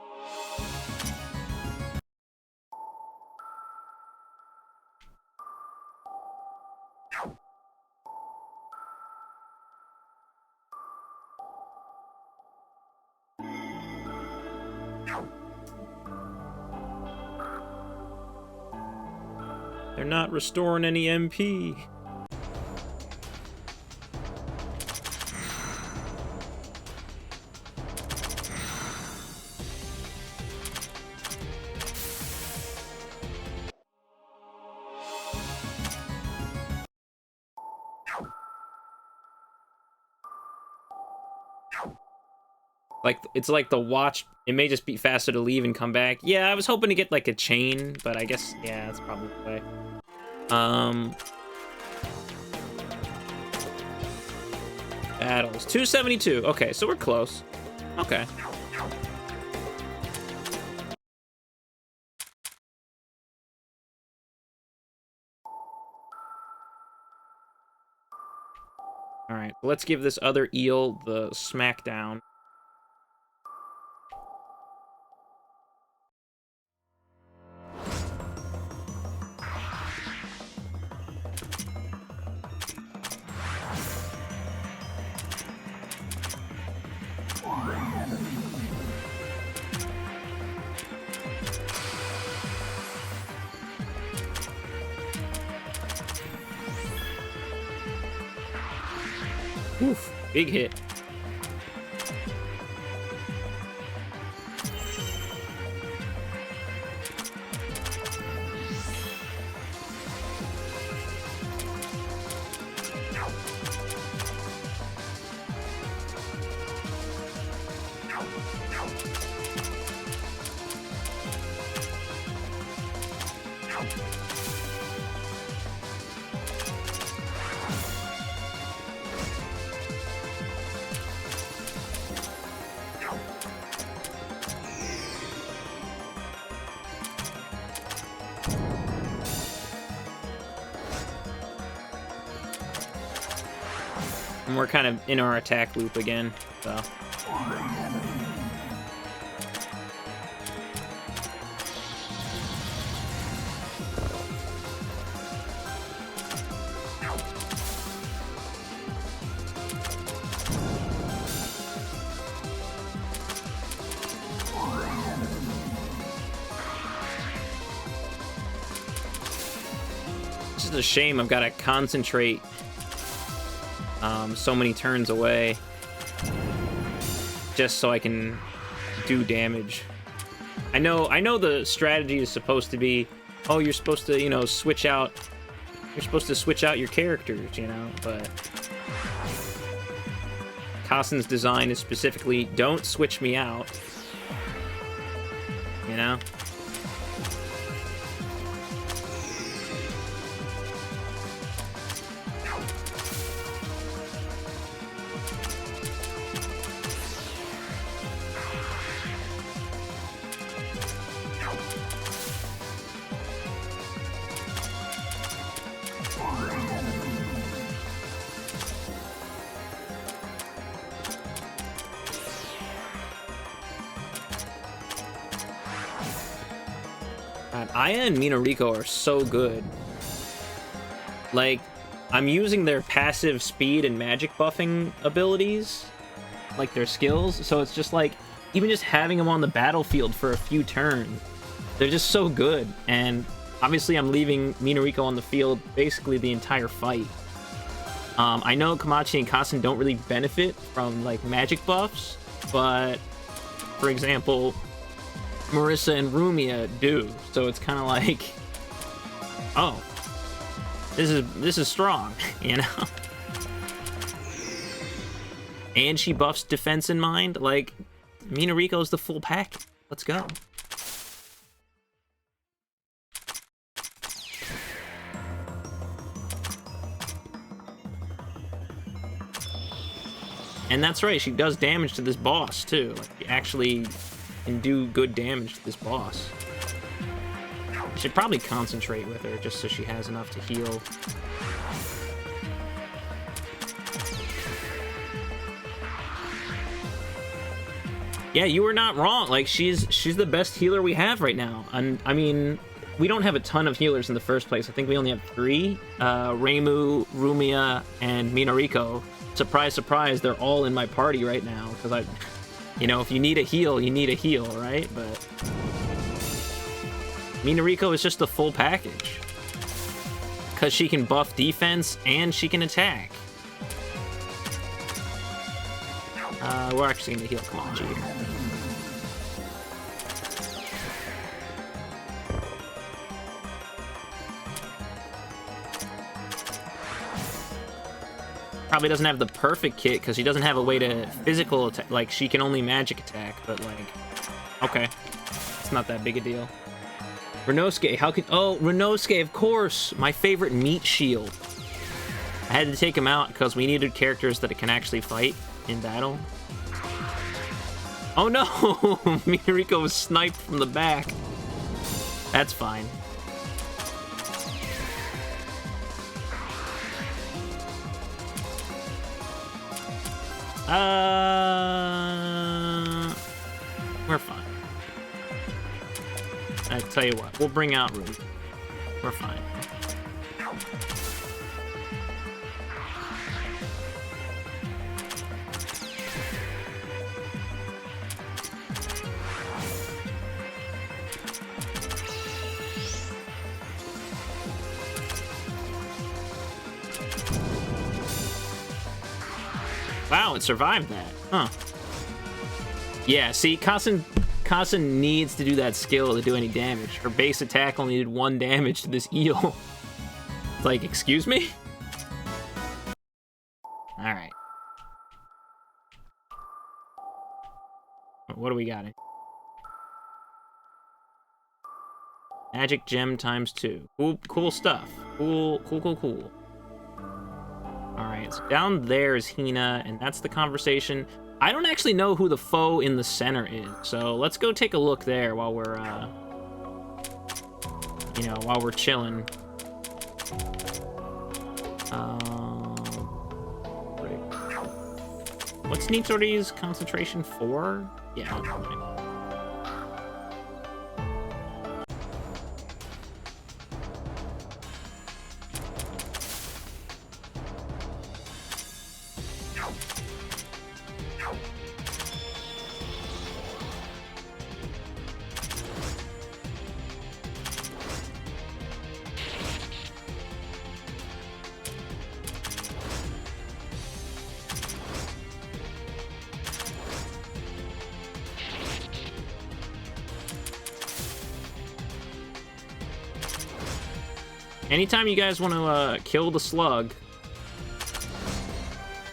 They're not restoring any MP. Like, it's like the watch, it may just be faster to leave and come back. Yeah, I was hoping to get like a chain, but I guess, yeah, that's probably the way. Battles, 272. Okay, so we're close. Okay. All right, let's give this other eel the smackdown. Oof, big hit. And we're kind of in our attack loop again, so. It's just a shame I've got to concentrate so many turns away just so I can do damage. I know the strategy is supposed to be, oh, you're supposed to, you know, switch out your characters, you know, but Kasen's design is specifically don't switch me out, you know. God, Aya and Minariko are so good. Like, I'm using their passive speed and magic buffing abilities, like their skills, so it's just like, even just having them on the battlefield for a few turns, they're just so good. And obviously I'm leaving Minariko on the field basically the entire fight. I know Komachi and Kassen don't really benefit from like magic buffs, but for example, Marissa and Rumia do, so it's kind of like, oh, this is strong, you know. And she buffs defense in mind. Like, Minariko's the full pack. Let's go. And that's right, she does damage to this boss too. Like, she actually can do good damage to this boss. I should probably concentrate with her just so she has enough to heal. Yeah, you were not wrong. Like, she's the best healer we have right now. And I mean, we don't have a ton of healers in the first place. I think we only have 3. Reimu, Rumia, and Minariko. Surprise, surprise, they're all in my party right now. Because you know, if you need a heal, you need a heal, right? But Minariko is just the full package. Because she can buff defense and she can attack. We're actually going to heal Komachi here. Probably doesn't have the perfect kit because she doesn't have a way to physical attack. Like, she can only magic attack, but like, okay. It's not that big a deal. Renosuke, how could... Oh, Renosuke, of course! My favorite meat shield. I had to take him out because we needed characters that can actually fight in battle. Oh no! Minariko was sniped from the back. That's fine. We're fine. I tell you what, we'll bring out Ruby. We're fine. Wow, it survived that. Huh. Yeah, see, Kassen needs to do that skill to do any damage. Her base attack only did 1 damage to this eel. Like, excuse me? Alright. What do we got? Magic gem ×2. Cool stuff. Cool. Alright, so down there is Hina, and that's the conversation. I don't actually know who the foe in the center is, so let's go take a look there while we're, you know, while we're chilling. What's Nitori's concentration for? Yeah, okay. Anytime you guys want to kill the slug,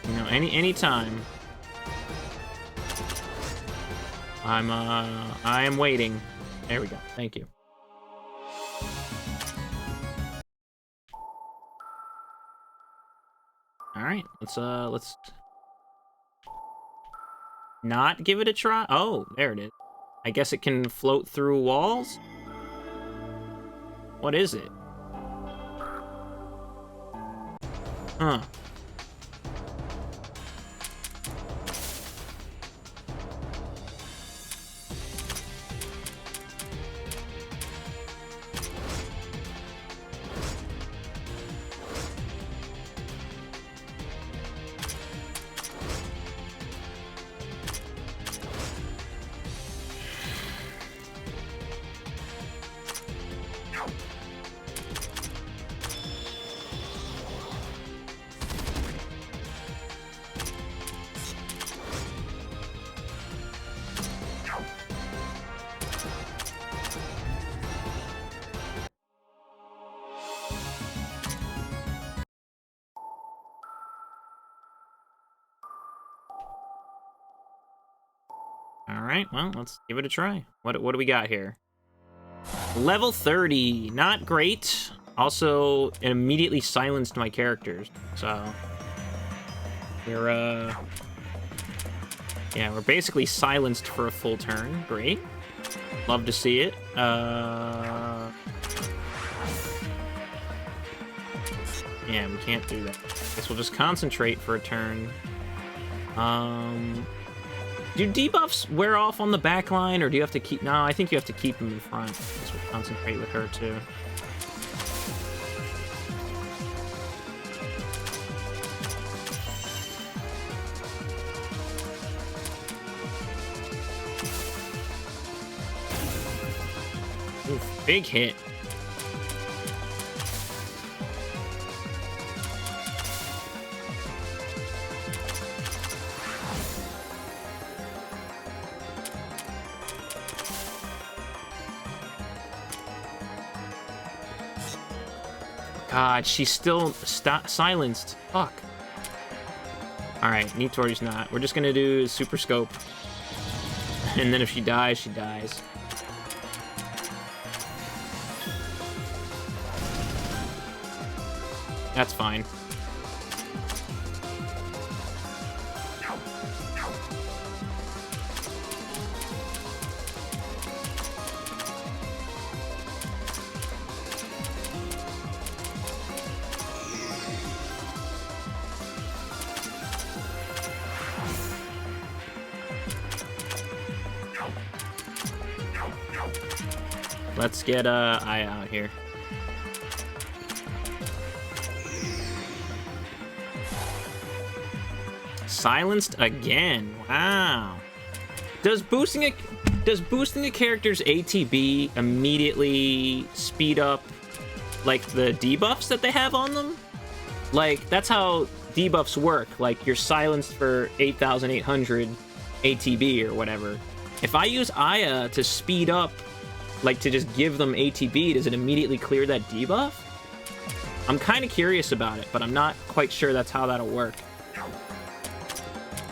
you know, anytime, I am waiting. There we go. Thank you. All right, let's not give it a try. Oh, there it is. I guess it can float through walls. What is it? Huh. Alright, well, let's give it a try. What do we got here? Level 30. Not great. Also, it immediately silenced my characters. So, we're, yeah, we're basically silenced for a full turn. Great. Love to see it. Yeah, we can't do that. Guess we'll just concentrate for a turn. Do debuffs wear off on the back line, or do you have to keep... No, I think you have to keep them in front. Guess we'll concentrate with her, too. Oof, big hit. God, she's still silenced. Fuck. Alright, Nitori's not. We're just gonna do Super Scope. And then if she dies, she dies. That's fine. Let's get Aya out here. Silenced again. Wow. Does boosting a character's ATB immediately speed up like the debuffs that they have on them? Like, that's how debuffs work. Like, you're silenced for 8,800 ATB or whatever. If I use Aya to speed up, like to just give them ATB, does it immediately clear that debuff? I'm kind of curious about it, but I'm not quite sure that's how that'll work.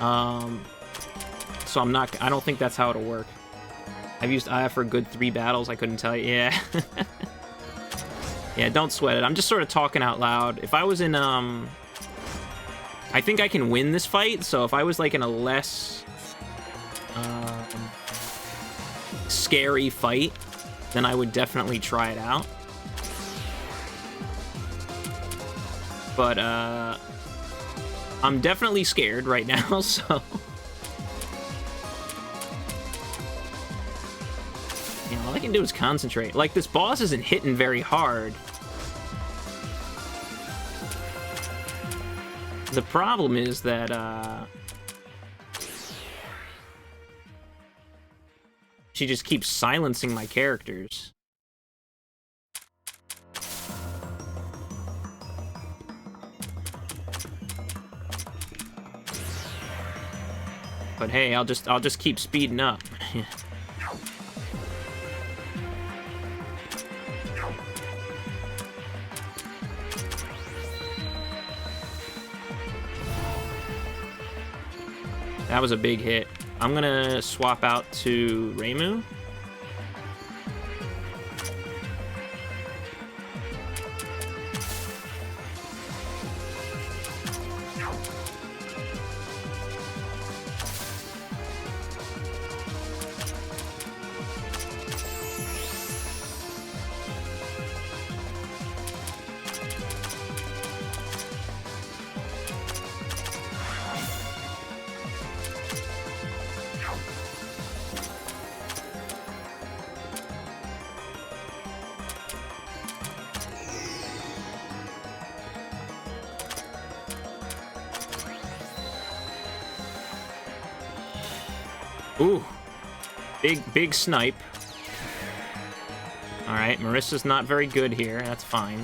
So I don't think that's how it'll work. I've used Aya for a good 3 battles, I couldn't tell you. Yeah. Yeah, don't sweat it. I'm just sort of talking out loud. If I was in, I think I can win this fight, so if I was like in a less scary fight, then I would definitely try it out. But, I'm definitely scared right now, so... You know, all I can do is concentrate. Like, this boss isn't hitting very hard. The problem is that, she just keeps silencing my characters. But hey, I'll just keep speeding up. That was a big hit. I'm gonna swap out to Reimu. Ooh. Big snipe. Alright, Marissa's not very good here. That's fine.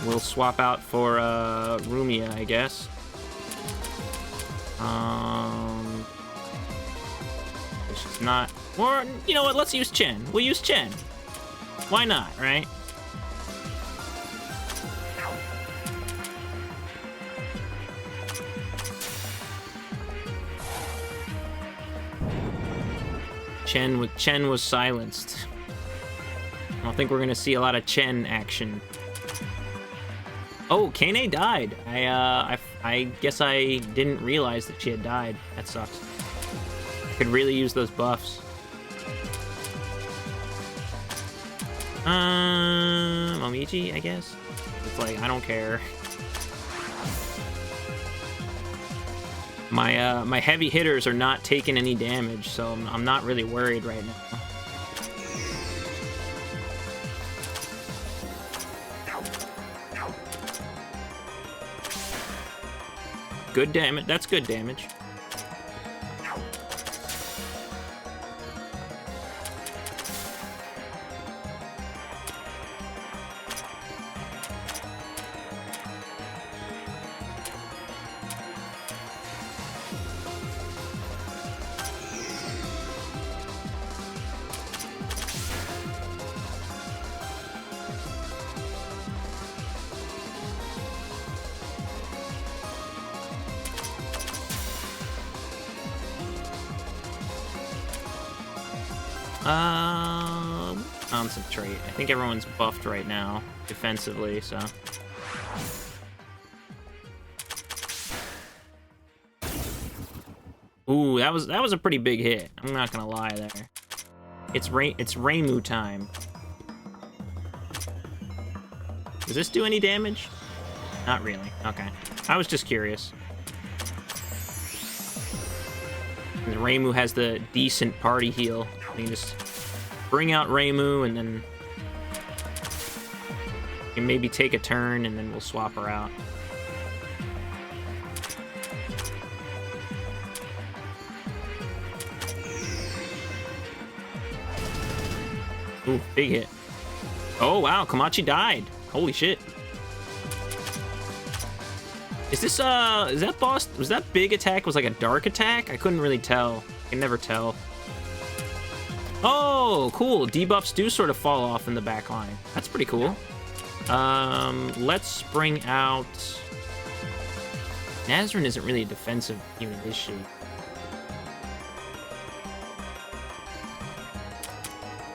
We'll swap out for Rumia, I guess. She's not... Or, you know what? Let's use Chen. We'll use Chen. Why not, right? Chen was silenced. I don't think we're gonna see a lot of Chen action. Oh, Kane died. I guess I didn't realize that she had died. That sucks. Could really use those buffs. Momiji, I guess. It's like, I don't care. My heavy hitters are not taking any damage, so I'm not really worried right now. Good damage. That's good damage. Concentrate. I think everyone's buffed right now, defensively, so... Ooh, that was a pretty big hit. I'm not gonna lie there. It's Reimu time. Does this do any damage? Not really. Okay. I was just curious. Reimu has the decent party heal. You can just bring out Reimu, and then you can maybe take a turn, and then we'll swap her out. Ooh, big hit. Oh, wow, Komachi died. Holy shit. Is this, is that boss, was that big attack, was like a dark attack? I couldn't really tell. I can never tell. Oh, cool. Debuffs do sort of fall off in the back line. That's pretty cool. Let's bring out... Nazrin isn't really a defensive unit, is she?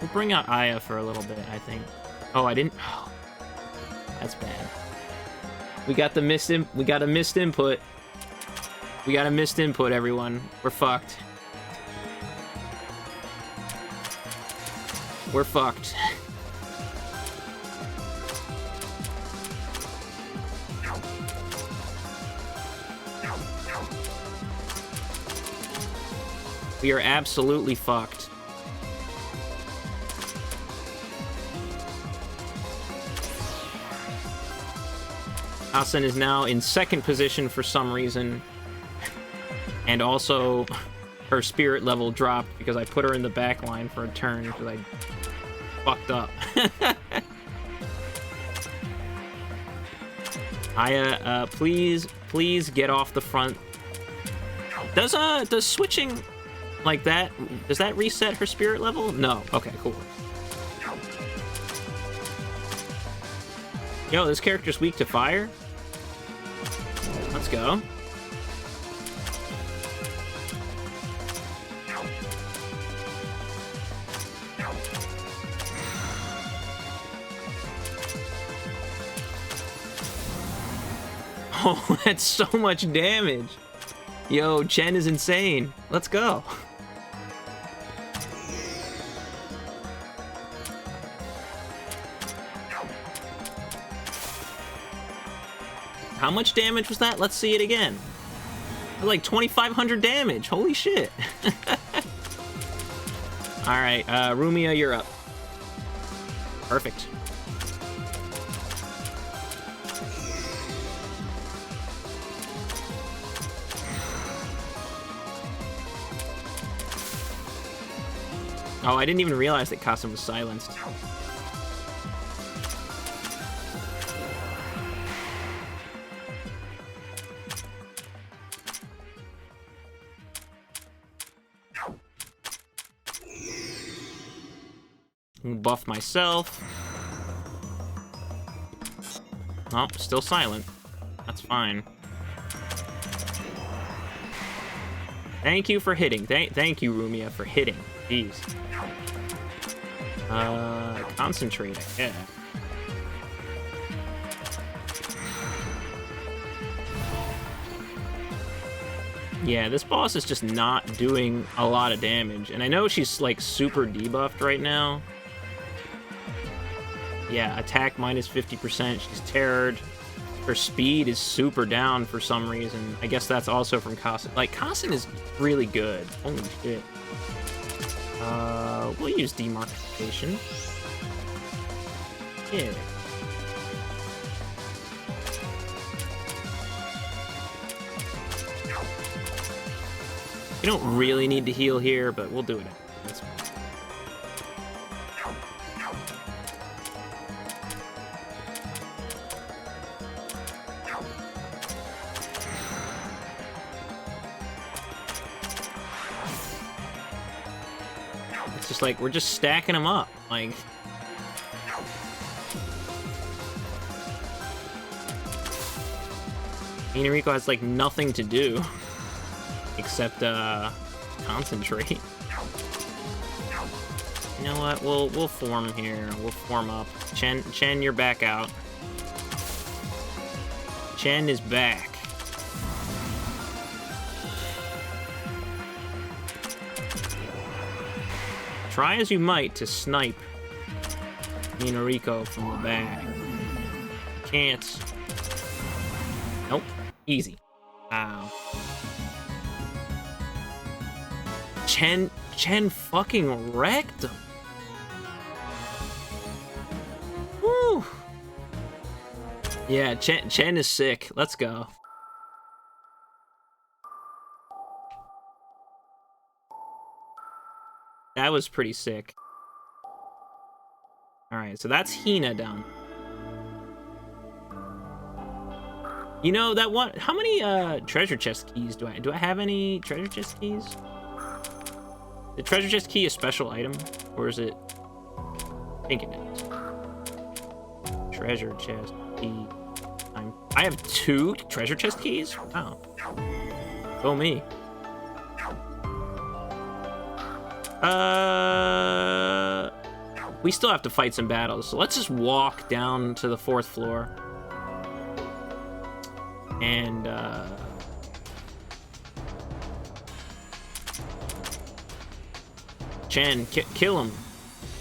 We'll bring out Aya for a little bit, I think. Oh, I didn't... Oh, that's bad. We got a missed input. We got a missed input, everyone. We're fucked. We're fucked. We are absolutely fucked. Asen is now in second position for some reason. And also, her spirit level dropped because I put her in the back line for a turn because I fucked up. Aya, please get off the front. Does switching like that, does that reset her spirit level? No. Okay, cool. Yo, this character's weak to fire? Let's go. Oh, that's so much damage. Yo, Chen is insane. Let's go. How much damage was that? Let's see it again. Like 2,500 damage. Holy shit. All right, Rumia, you're up. Oh, I didn't even realize that Kasim was silenced. Buff myself. Oh, still silent. That's fine. Thank you for hitting. Thank you, Rumia, for hitting. Jeez. Concentrate, yeah. Yeah, this boss is just not doing a lot of damage. And I know she's, like, super debuffed right now. Yeah, attack minus 50%. She's terrored. Her speed is super down for some reason. I guess that's also from Kassen. Like, Kassen is really good. Holy shit. We'll use demarcation. Yeah. You don't really need to heal here, but we'll do it. That's fine. It's just like, we're just stacking them up. Like... Inariko has, like, nothing to do. Except, concentrate. You know what? We'll form here. We'll form up. Chen, you're back out. Chen is back. Try as you might to snipe Inariko from the back. Can't. Nope. Easy. Wow. Chen fucking wrecked him. Woo. Yeah, Chen is sick. Let's go. That was pretty sick. Alright, so that's Hina done. You know, that one... How many, treasure chest keys do I... Do I have any treasure chest keys? The treasure chest key a special item? Or is it... I think it is. Treasure chest key. I have 2 treasure chest keys? Wow. Go me. We still have to fight some battles, so let's just walk down to the 4th floor. And, Chen, kill him.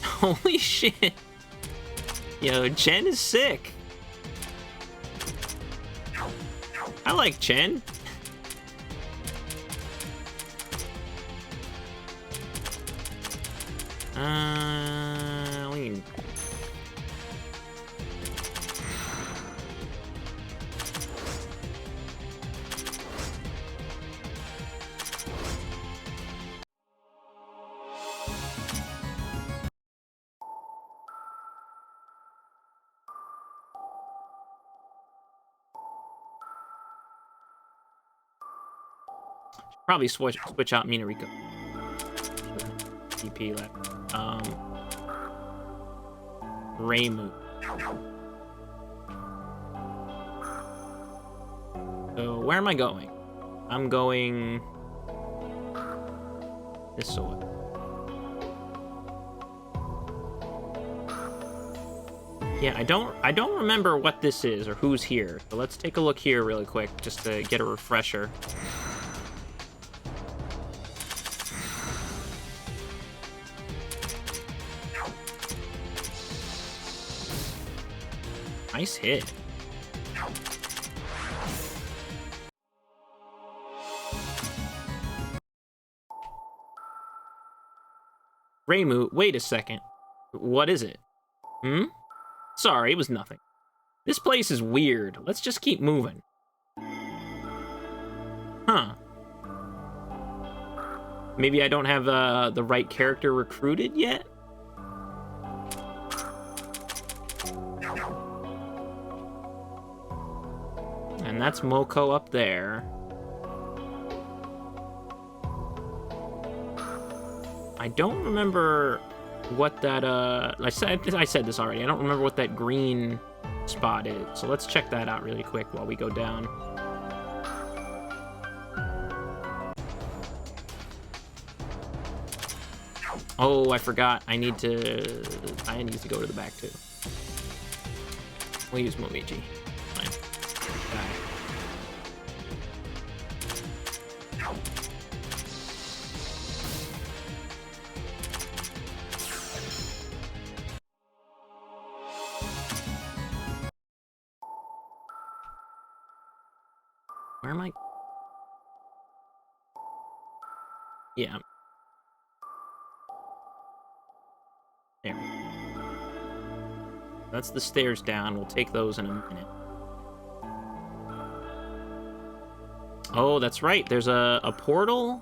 Holy shit. Yo, Chen is sick. I like Chen. Lean. Probably switch out Minariko. DP left. Reimu. So where am I going? I'm going this way. Yeah, I don't remember what this is or who's here. So let's take a look here really quick just to get a refresher. Nice hit. Reimu, wait a second. What is it? Hmm? Sorry, it was nothing. This place is weird. Let's just keep moving. Huh. Maybe I don't have the right character recruited yet? And that's Moko up there. I don't remember what that, I said this already. I don't remember what that green spot is. So let's check that out really quick while we go down. Oh, I forgot. I need to go to the back too. We'll use Momiji. Fine. Die. Where am I? Yeah. There. That's the stairs down. We'll take those in a minute. Oh, that's right. There's a portal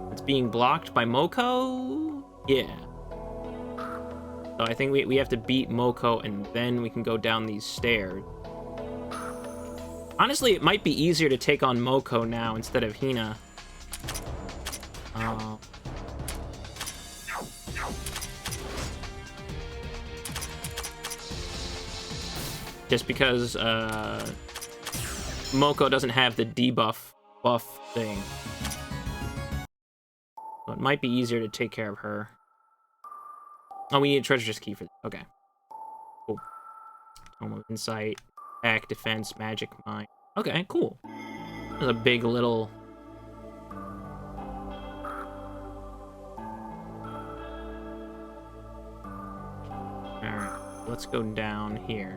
that's being blocked by Moko. Yeah. So I think we have to beat Moko, and then we can go down these stairs. Honestly, it might be easier to take on Moko now instead of Hina. Just because Moko doesn't have the debuff thing. So it might be easier to take care of her. Oh, we need a treasure chest key for this. Okay. Cool. Tome of Insight, attack, defense, magic, mind. Okay, cool. There's a big little... Alright, let's go down here.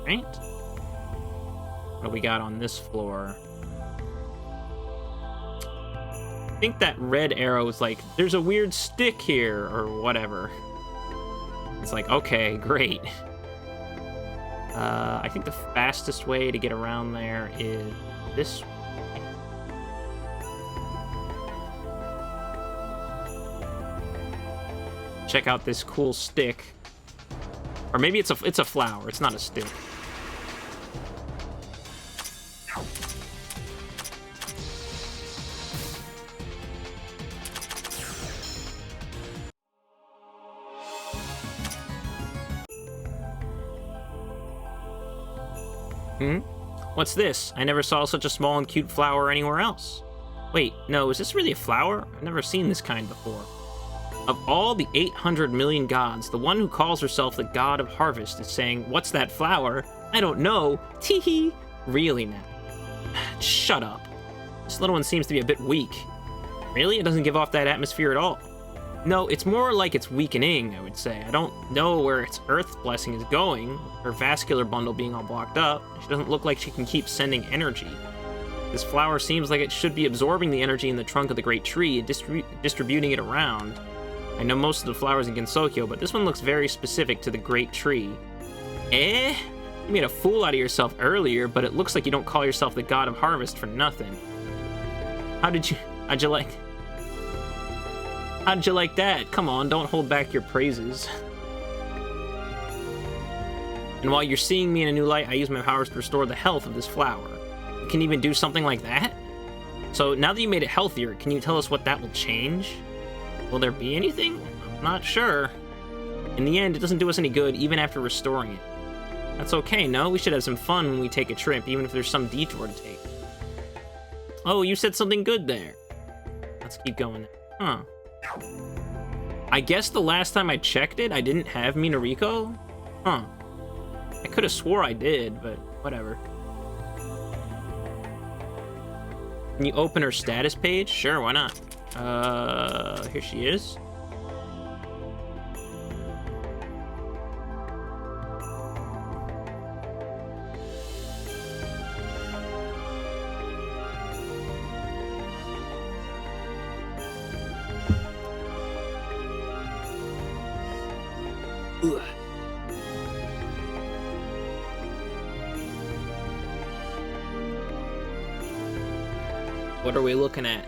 Right? What do we got on this floor? I think that red arrow is like, there's a weird stick here, or whatever. It's like, okay, great. I think the fastest way to get around there is this way. Check out this cool stick. Or maybe it's a flower, it's not a stick. What's this? I never saw such a small and cute flower anywhere else. Wait, no, is this really a flower? I've never seen this kind before. Of all the 800 million gods, the one who calls herself the god of harvest is saying, "What's that flower? I don't know. Teehee." Really now? Shut up. This little one seems to be a bit weak. Really? It doesn't give off that atmosphere at all. No, it's more like it's weakening, I would say. I don't know where its earth blessing is going. Her vascular bundle being all blocked up. She doesn't look like she can keep sending energy. This flower seems like it should be absorbing the energy in the trunk of the great tree and distributing it around. I know most of the flowers in Gensokyo, but this one looks very specific to the great tree. Eh? You made a fool out of yourself earlier, but it looks like you don't call yourself the god of harvest for nothing. How'd you like that? Come on, don't hold back your praises. And while you're seeing me in a new light, I use my powers to restore the health of this flower. You can even do something like that? So now that you made it healthier, can you tell us what that will change? Will there be anything? I'm not sure. In the end, it doesn't do us any good, even after restoring it. That's okay, no? We should have some fun when we take a trip, even if there's some detour to take. Oh, you said something good there. Let's keep going. Huh. I guess the last time I checked it, I didn't have Minariko? Huh. I could have swore I did, but whatever. Can you open her status page? Sure, why not? Here she is. Ugh. What are we looking at?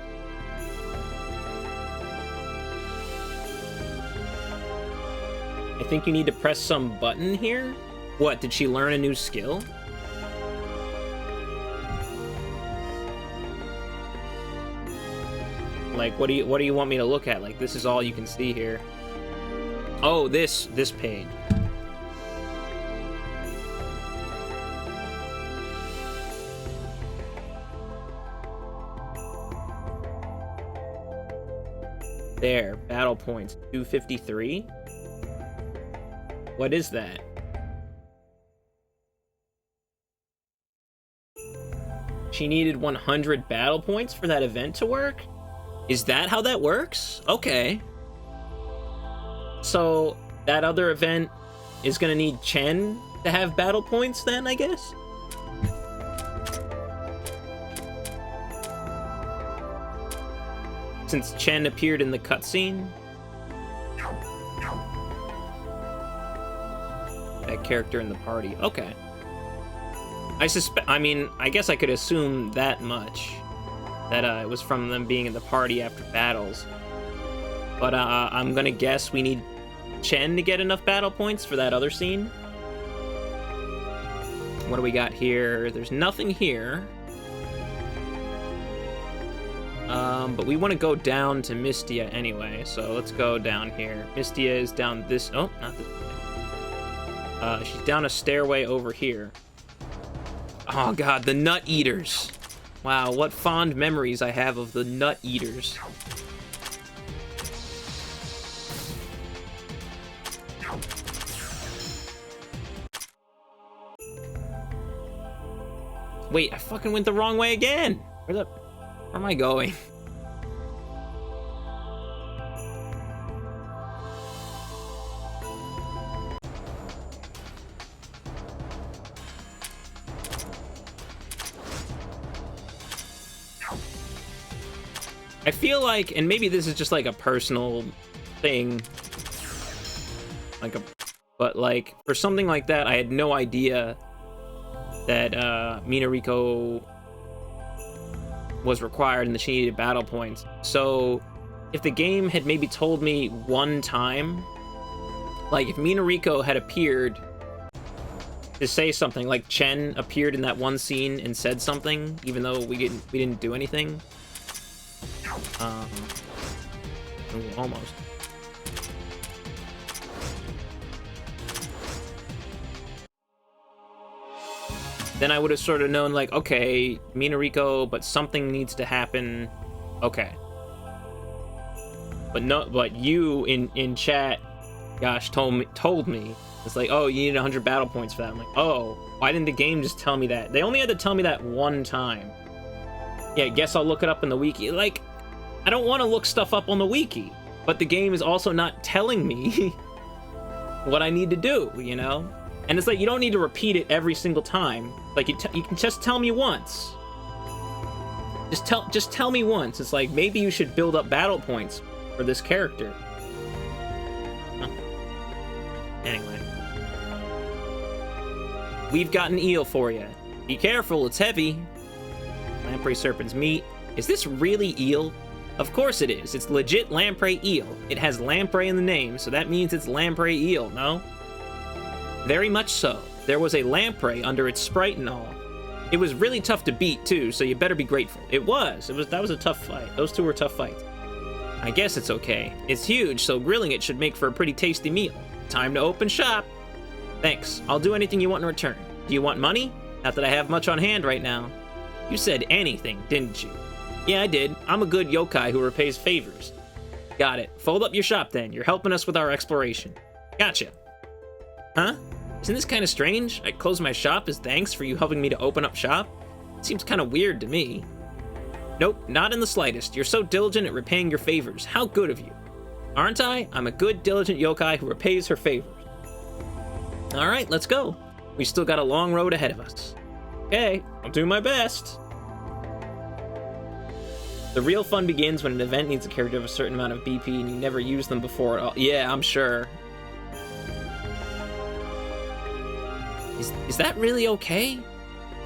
I think you need to press some button here. What, did she learn a new skill? Like, what do you want me to look at? Like, this is all you can see here. Oh, this page. There, battle points, 253. What is that? She needed 100 battle points for that event to work? Is that how that works? Okay. So, that other event is gonna need Chen to have battle points then, I guess? Since Chen appeared in the cutscene? That character in the party. Okay. I mean, I guess I could assume that much. That it was from them being in the party after battles. But I'm gonna guess we need Chen to get enough battle points for that other scene. What do we got here? There's nothing here. But we want to go down to Mystia anyway, so let's go down here. Mystia is down this... Oh, not this way. She's down a stairway over here. Oh god, the Nut Eaters. Wow, what fond memories I have of the Nut Eaters. Wait, I fucking went the wrong way again! Where am I going? I feel like, and maybe this is just like a personal thing, but like, for something like that, I had no idea that Minariko was required and that she needed battle points. So if the game had maybe told me one time, like if Minariko had appeared to say something, like Chen appeared in that one scene and said something, even though we didn't do anything. Ooh, almost. Then I would have sort of known, like, okay, Minariko, but something needs to happen. Okay. But you in chat, gosh, told me. It's like, oh, you need 100 battle points for that. I'm like, oh, why didn't the game just tell me that? They only had to tell me that one time. Yeah, I guess I'll look it up in the wiki. Like, I don't want to look stuff up on the wiki, but the game is also not telling me what I need to do, you know? And it's like, you don't need to repeat it every single time. Like, you can just tell me once. Just tell me once. It's like, maybe you should build up battle points for this character. Huh. Anyway. We've got an eel for you. Be careful, it's heavy. Lamprey serpent's meat. Is this really eel? Of course it is. It's legit lamprey eel. It has lamprey in the name, so that means it's lamprey eel, no? Very much so. There was a lamprey under its sprite and all. It was really tough to beat, too, so you better be grateful. That was a tough fight. Those two were tough fights. I guess it's okay. It's huge, so grilling it should make for a pretty tasty meal. Time to open shop. Thanks. I'll do anything you want in return. Do you want money? Not that I have much on hand right now. You said anything, didn't you? Yeah, I did. I'm a good yokai who repays favors. Got it. Fold up your shop then. You're helping us with our exploration. Gotcha. Huh? Isn't this kind of strange? I closed my shop as thanks for you helping me to open up shop? It seems kind of weird to me. Nope, not in the slightest. You're so diligent at repaying your favors. How good of you. Aren't I? I'm a good, diligent yokai who repays her favors. Alright, let's go. We've still got a long road ahead of us. Okay, I'll do my best. The real fun begins when an event needs a character of a certain amount of BP and you never used them before at all. Yeah, I'm sure. Is that really okay?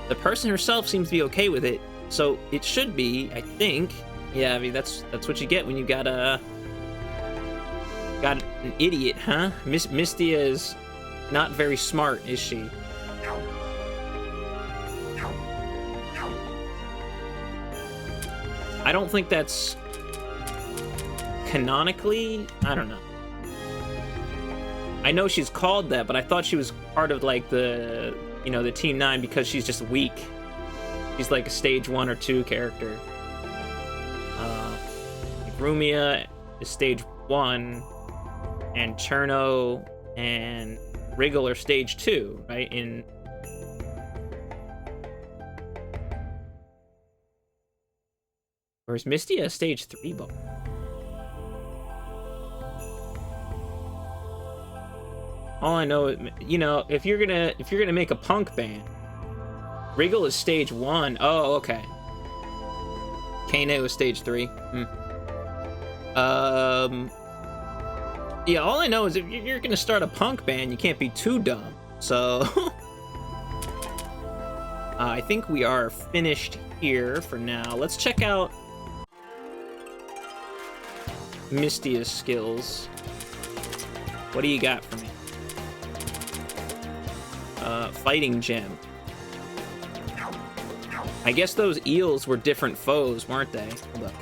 The person herself seems to be okay with it. So it should be, I think. Yeah, I mean that's what you get when you got an idiot, huh? Mistia is not very smart, is she? I don't think that's canonically. I don't know. I know she's called that, but I thought she was part of like the the Team 9 because she's just weak. She's like a stage 1 or 2 character. Like Rumia is stage 1, and Cherno and Wriggle are stage 2, right? Or is Misty a stage 3 ball? All I know is, if you're gonna make a punk band, Wriggle is stage 1. Oh, okay. Kane was stage 3. Yeah, all I know is if you're gonna start a punk band, you can't be too dumb. So, I think we are finished here for now. Let's check out Mistia's skills. What do you got for me? Fighting gem. I guess those eels were different foes, weren't they? Hold up.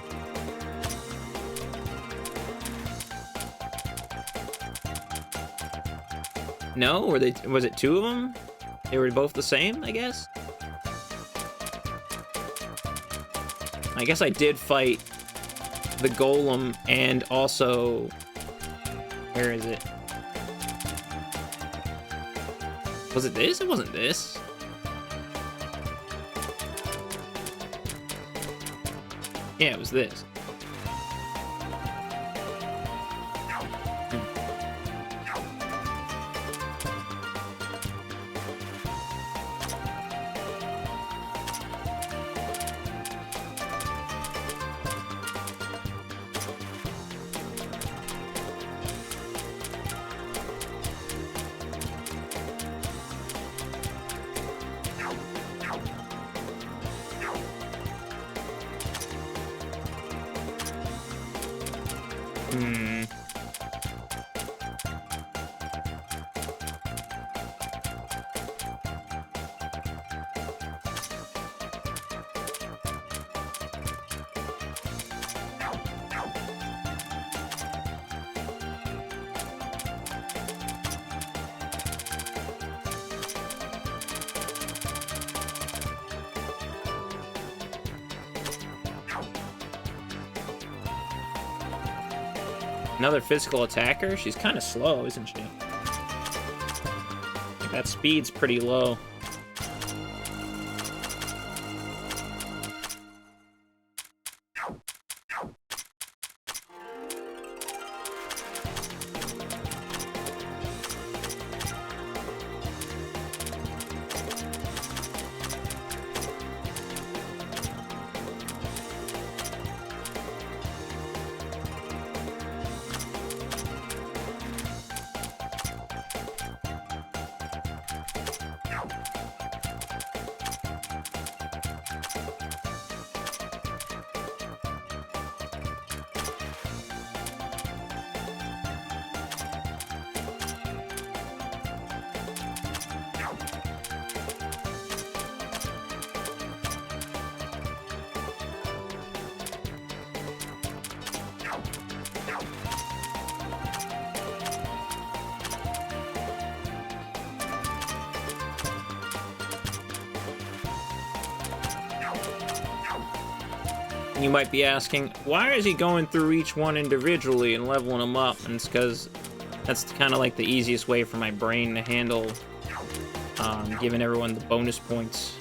No? Was it 2 of them? They were both the same, I guess? I guess I did fight the golem and also... Where is it? Was it this? It wasn't this. Yeah, it was this. Another physical attacker? She's kind of slow, isn't she? Like, that speed's pretty low. You might be asking, why is he going through each one individually and leveling them up? And it's because that's kind of like the easiest way for my brain to handle giving everyone the bonus points.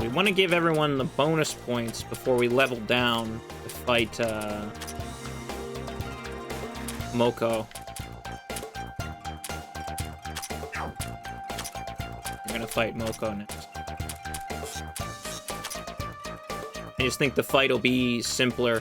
We want to give everyone the bonus points before we level down to fight Moko. We're gonna fight Moko next. I just think the fight will be simpler.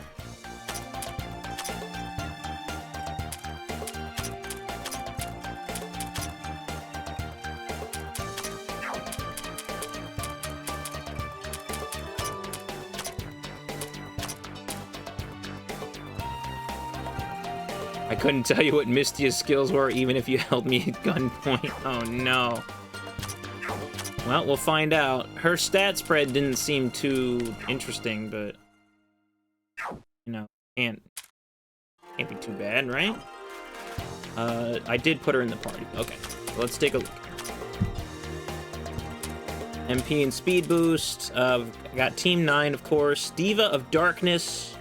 I couldn't tell you what Mystia's skills were even if you held me at gunpoint. Oh no. Well, we'll find out. Her stat spread didn't seem too interesting, but you know, can't be too bad, right? I did put her in the party. Okay, so let's take a look. MP and speed boost. Got Team 9, of course. Diva of Darkness.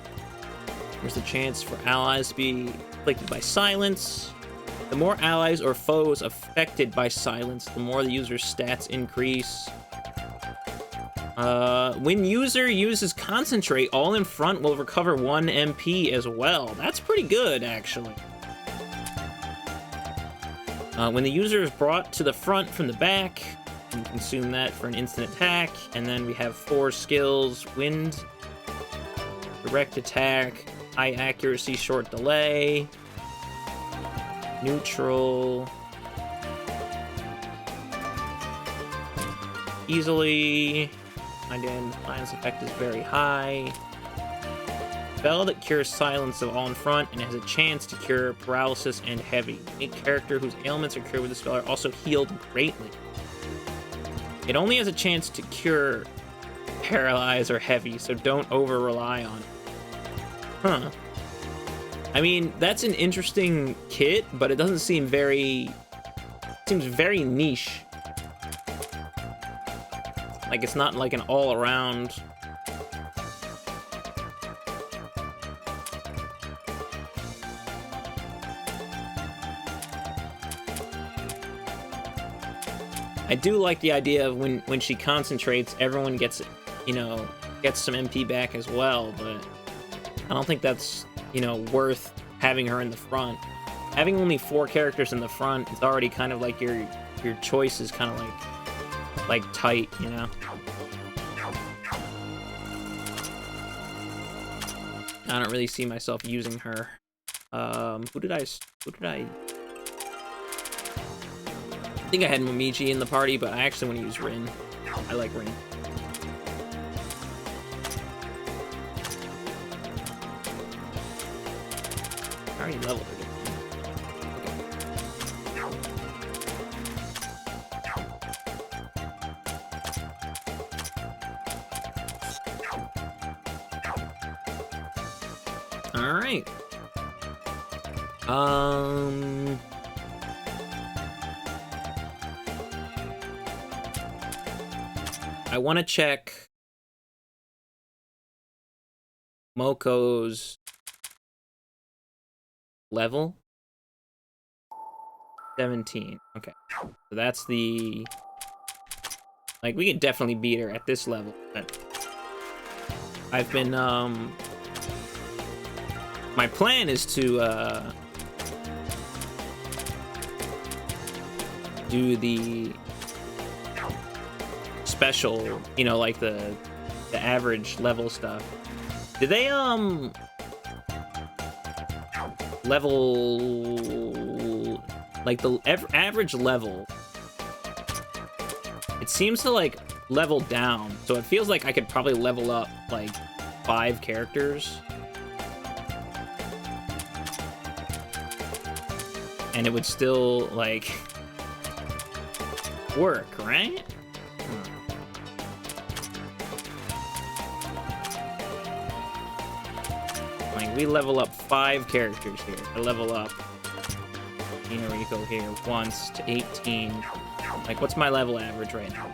There's the chance for allies to be afflicted by silence. The more allies or foes affected by silence, the more the user's stats increase. When user uses Concentrate, all in front will recover 1 MP as well. That's pretty good, actually. When the user is brought to the front from the back, you consume that for an instant attack. And then we have 4 skills: Wind, Direct Attack, High Accuracy, Short Delay, Neutral, Easily. Again, silence effect is very high. Spell that cures silence of all in front and has a chance to cure paralysis and heavy. A character whose ailments are cured with the spell are also healed greatly. It only has a chance to cure paralyze or heavy, so don't over rely on it. Huh. I mean, that's an interesting kit, but it doesn't seem very... It seems very niche. Like, it's not like an all-around... I do like the idea of when she concentrates, everyone gets, you know, gets some MP back as well, but I don't think that's, you know, worth having her in the front. Having only 4 characters in the front, it's already kind of like your choice is kind of like tight, you know? I don't really see myself using her. Who did I think I had Momiji in the party, but I actually want to use Rin. I like Rin. I already leveled her. All right. I want to check Moko's level. 17. Okay. So that's the... Like, we could definitely beat her at this level, but I've been, my plan is to, do the special, you know, like the average level stuff. Did they, level, like the average level, it seems to like level down, so it feels like I could probably level up like 5 characters and it would still like work, right? Like, we level up 5 characters here. I level up Rico here once to 18. Like, what's my level average right now?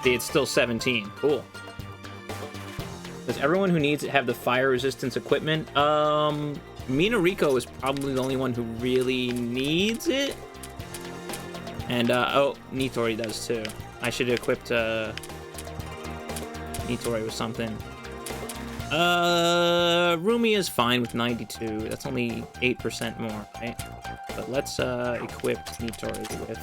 See, it's still 17. Cool. Does everyone who needs it have the fire resistance equipment? Minariko is probably the only one who really needs it. And, oh, Nitori does too. I should have equipped, Nitori with something. Rumi is fine with 92. That's only 8% more, right? But let's, equip Nitori with,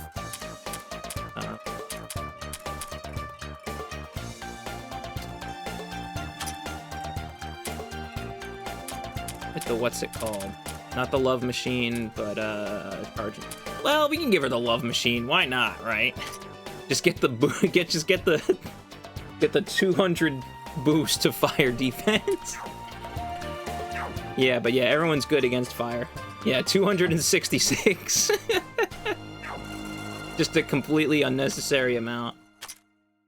what's it called? Not the love machine, but, charging. Well, we can give her the love machine. Why not, right? Just get the get the 200 boost to fire defense. Yeah, but yeah, everyone's good against fire. Yeah, 266. Just a completely unnecessary amount.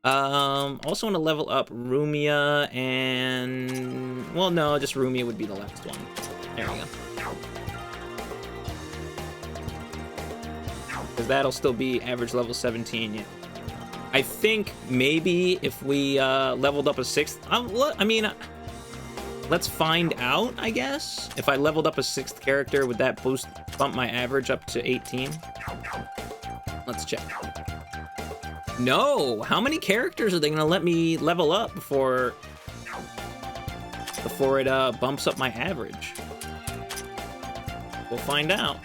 Also want to level up Rumia and... Well, no, just Rumia would be the last one. There we go. Because that'll still be average level 17, yeah. I think maybe if we leveled up a 6th... I mean, let's find out, I guess. If I leveled up a 6th character, would that bump my average up to 18? Let's check. No! How many characters are they gonna let me level up before it bumps up my average? We'll find out.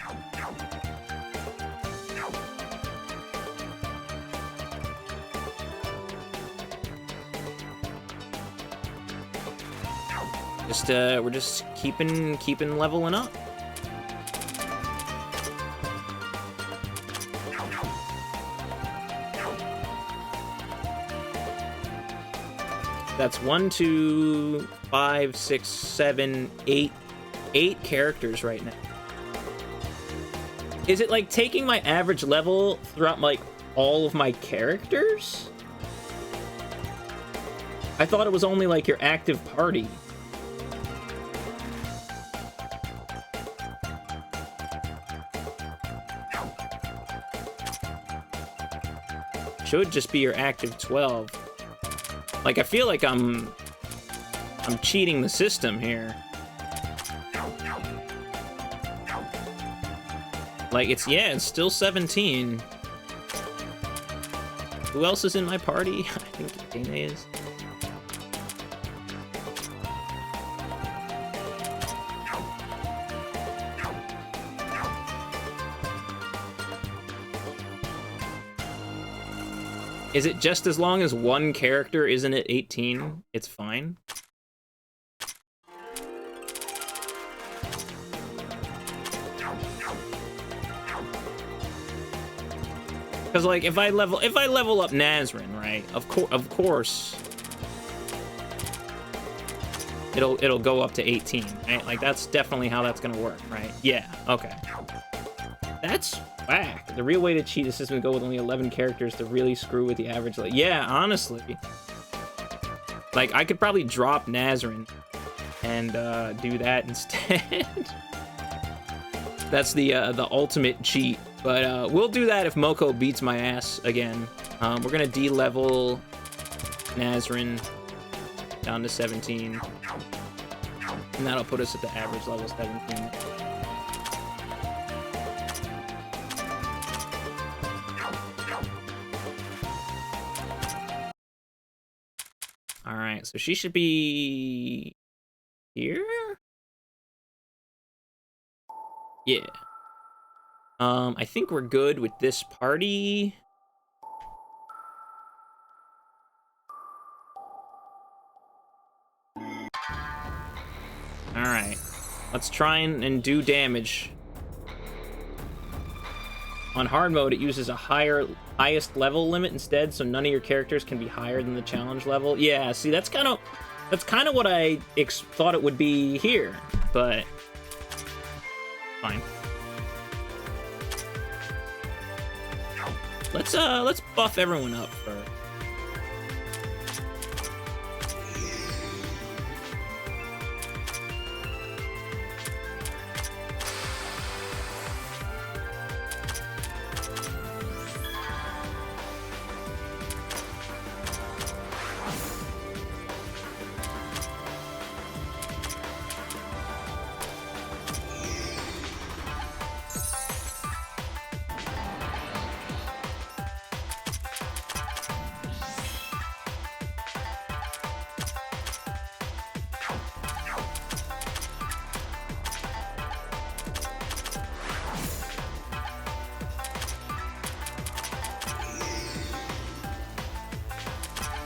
We're just keeping leveling up. That's 1, 2, 5, 6, 7, 8 characters right now. Is it like taking my average level throughout like all of my characters? I thought it was only like your active party. Should just be your active 12. Like, I feel like I'm cheating the system here. Like, it's still 17. Who else is in my party? I think Dana is. Is it just as long as one character isn't at 18? It's fine. Because like if I level up Nazrin, right? Of course, it'll go up to 18, right? Like that's definitely how that's gonna work, right? Yeah. Okay. That's whack. The real way to cheat the system is go with only 11 characters to really screw with the average. Like, yeah, honestly. Like, I could probably drop Nazrin and do that instead. That's the ultimate cheat. But we'll do that if Moko beats my ass again. We're gonna de-level Nazrin down to 17. And that'll put us at the average level 17. Alright, so she should be here? Yeah. I think we're good with this party. Alright. Let's try and do damage. On hard mode, it uses a highest level limit instead, so none of your characters can be higher than the challenge level. Yeah, see, that's kind of what I thought it would be here, but fine. Let's buff everyone up first.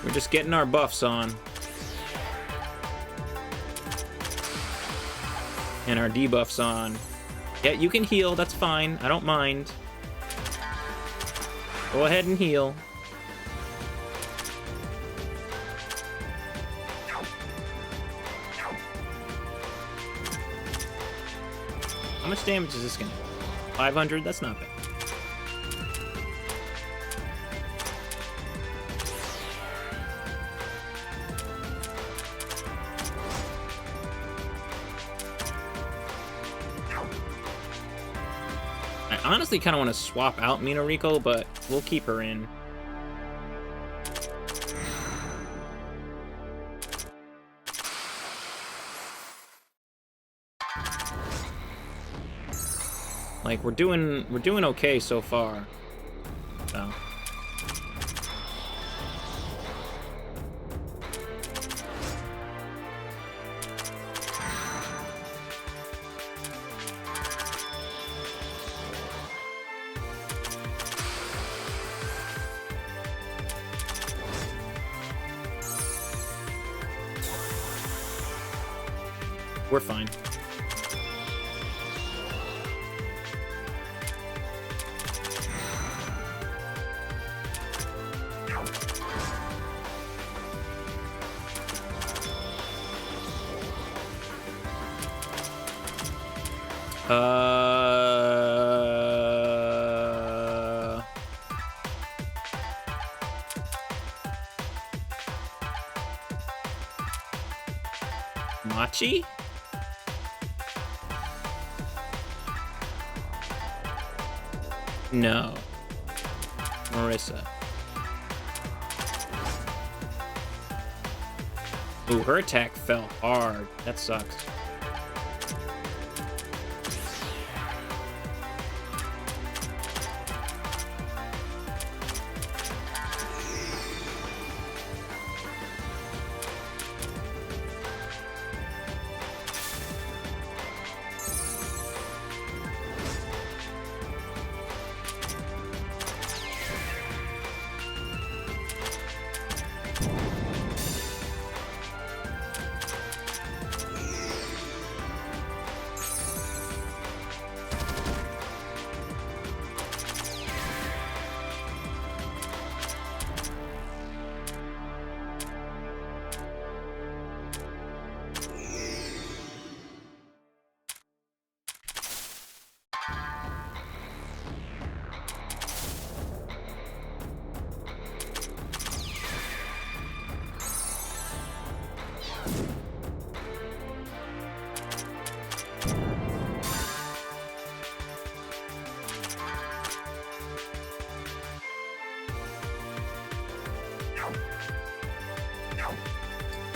We're just getting our buffs on. And our debuffs on. Yeah, you can heal, that's fine. I don't mind. Go ahead and heal. How much damage is this gonna do? 500? That's not bad. I honestly kind of want to swap out Minorico, but we'll keep her in. Like, we're doing okay so far. So. We're fine. Machi? No. Marissa. Ooh, her attack fell hard. That sucks.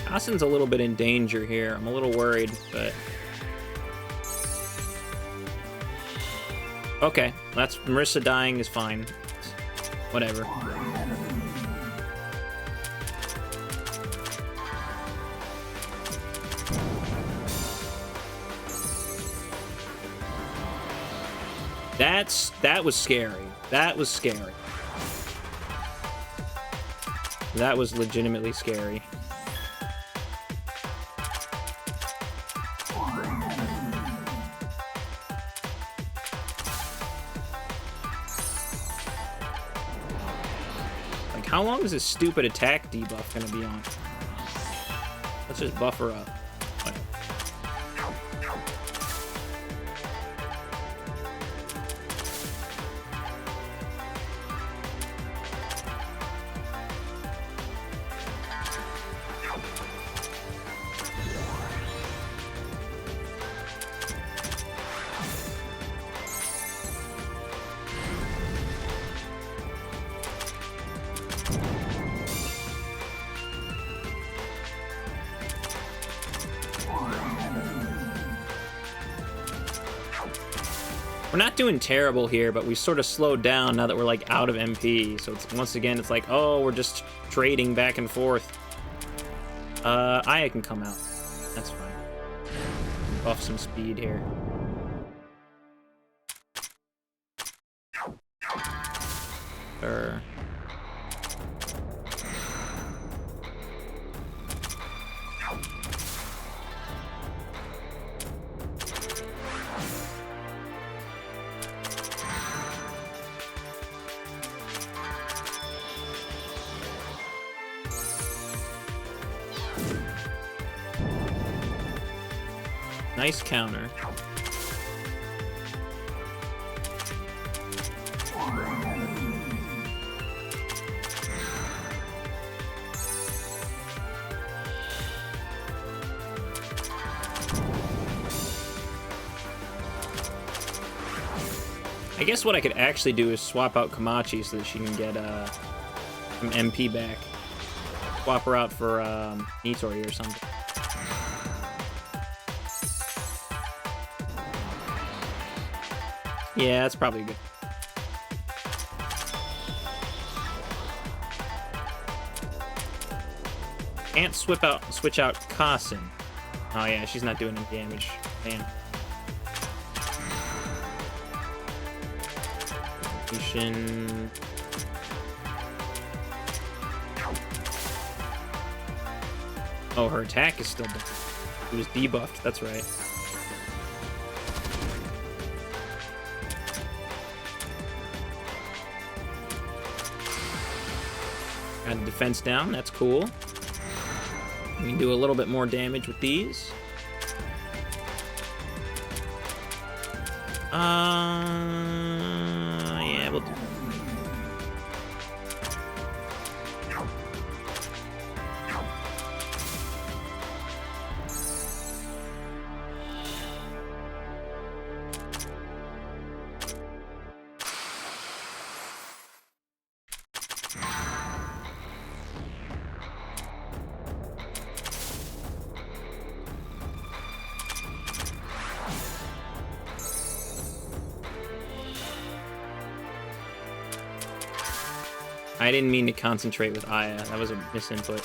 Asin's a little bit in danger here. I'm a little worried, but... Okay, that's Marissa dying is fine. Whatever. That was scary. That was scary. That was legitimately scary. Like, how long is this stupid attack debuff gonna be on? Let's just buff her up. We're not doing terrible here, but we sort of slowed down now that we're like out of MP. So it's once again, it's like, oh, we're just trading back and forth. Aya can come out. That's fine. Buff some speed here. Nice counter. I guess what I could actually do is swap out Komachi so that she can get some MP back. Swap her out for Nitori or something. Yeah, that's probably good. Can't switch out Kassen. Oh yeah, she's not doing any damage. Damn. Oh, her attack is still down. It was debuffed, that's right. Got the defense down, that's cool. We can do a little bit more damage with these. Yeah, we'll do. I didn't mean to concentrate with Aya. That was a misinput.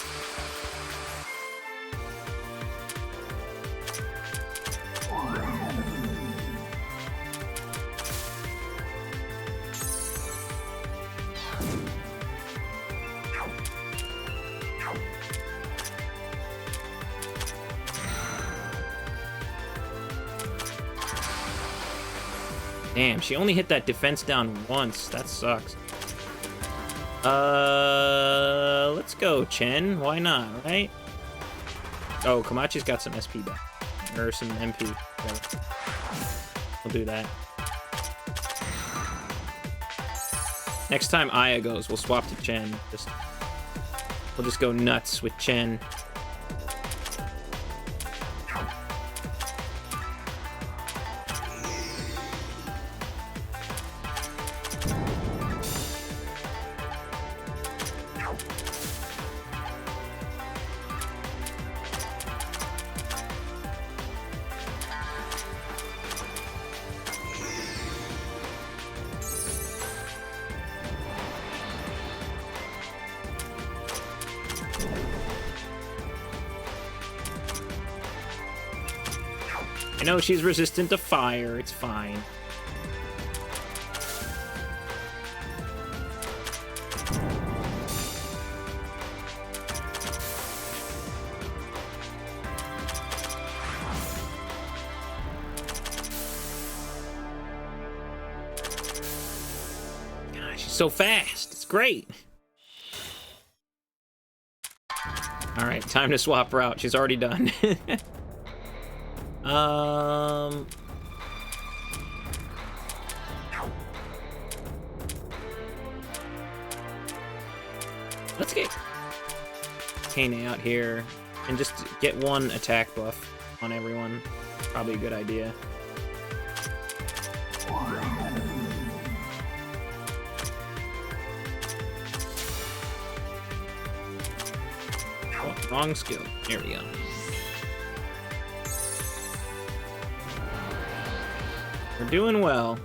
Damn, she only hit that defense down once. That sucks. Let's go, Chen. Why not, right? Oh, Komachi's got some SP back. Or some MP. Whatever. We'll do that. Next time Aya goes, we'll swap to Chen. We'll just go nuts with Chen. I know she's resistant to fire, it's fine. God, she's so fast, it's great. Alright, time to swap her out, she's already done. Let's get Kane out here and just get one attack buff on everyone. Probably a good idea. Oh, wrong skill. There we go. We're doing well.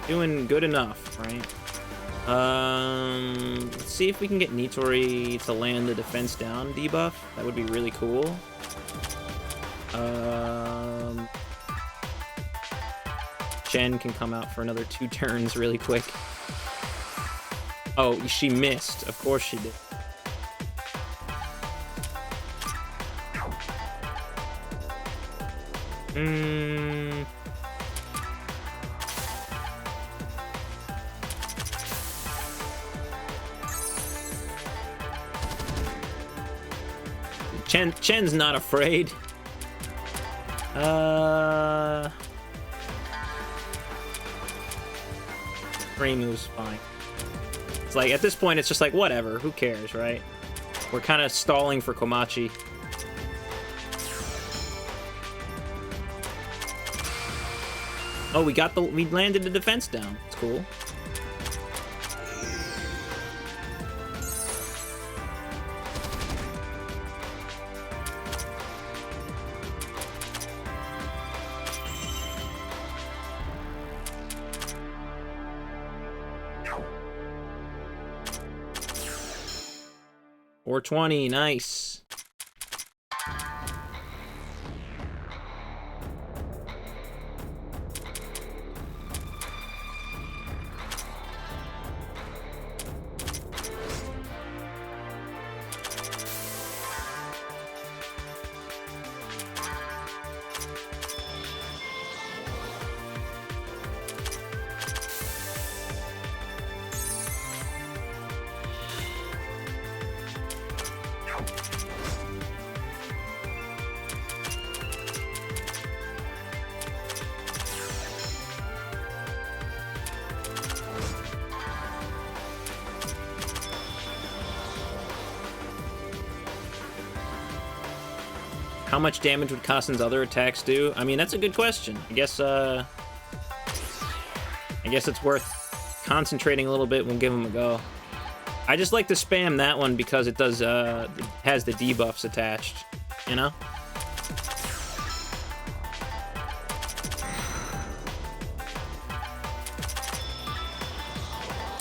Doing good enough, right? Let's see if we can get Nitori to land the defense down debuff. That would be really cool. Chen can come out for another 2 turns really quick. Oh, she missed. Of course she did. Chen's not afraid. Reimu's fine. It's like, at this point, it's just like, whatever. Who cares, right? We're kind of stalling for Komachi. Oh, we landed the defense down. It's cool. Or 20, nice. How much damage would Kasen's other attacks do? I mean, that's a good question. I guess it's worth concentrating a little bit. We'll give him a go. I just like to spam that one because it does, it has the debuffs attached, you know?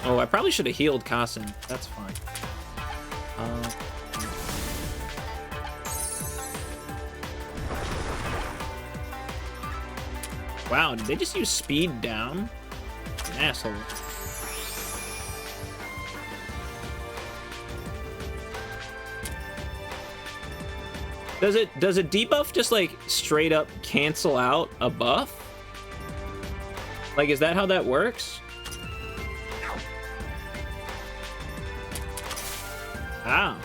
Oh, I probably should have healed Kasen. That's fine. Wow, did they just use speed down? An asshole. Does a debuff just like straight up cancel out a buff? Like, is that how that works? Wow.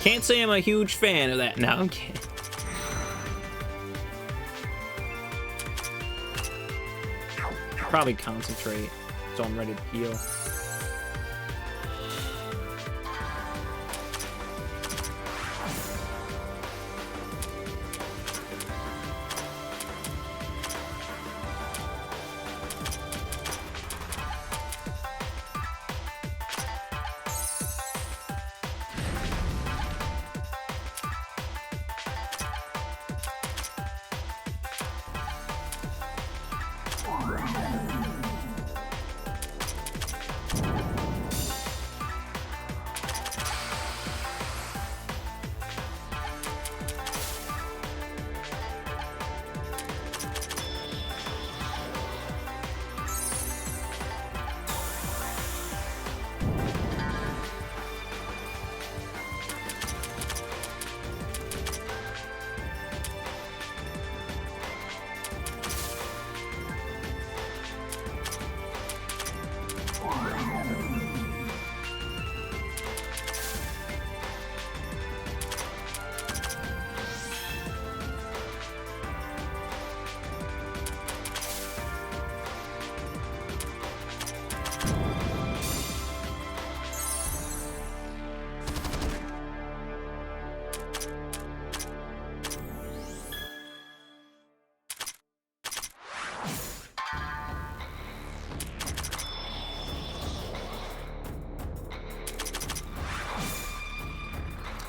Can't say I'm a huge fan of that. No, I'm kidding. Probably concentrate so I'm ready to heal.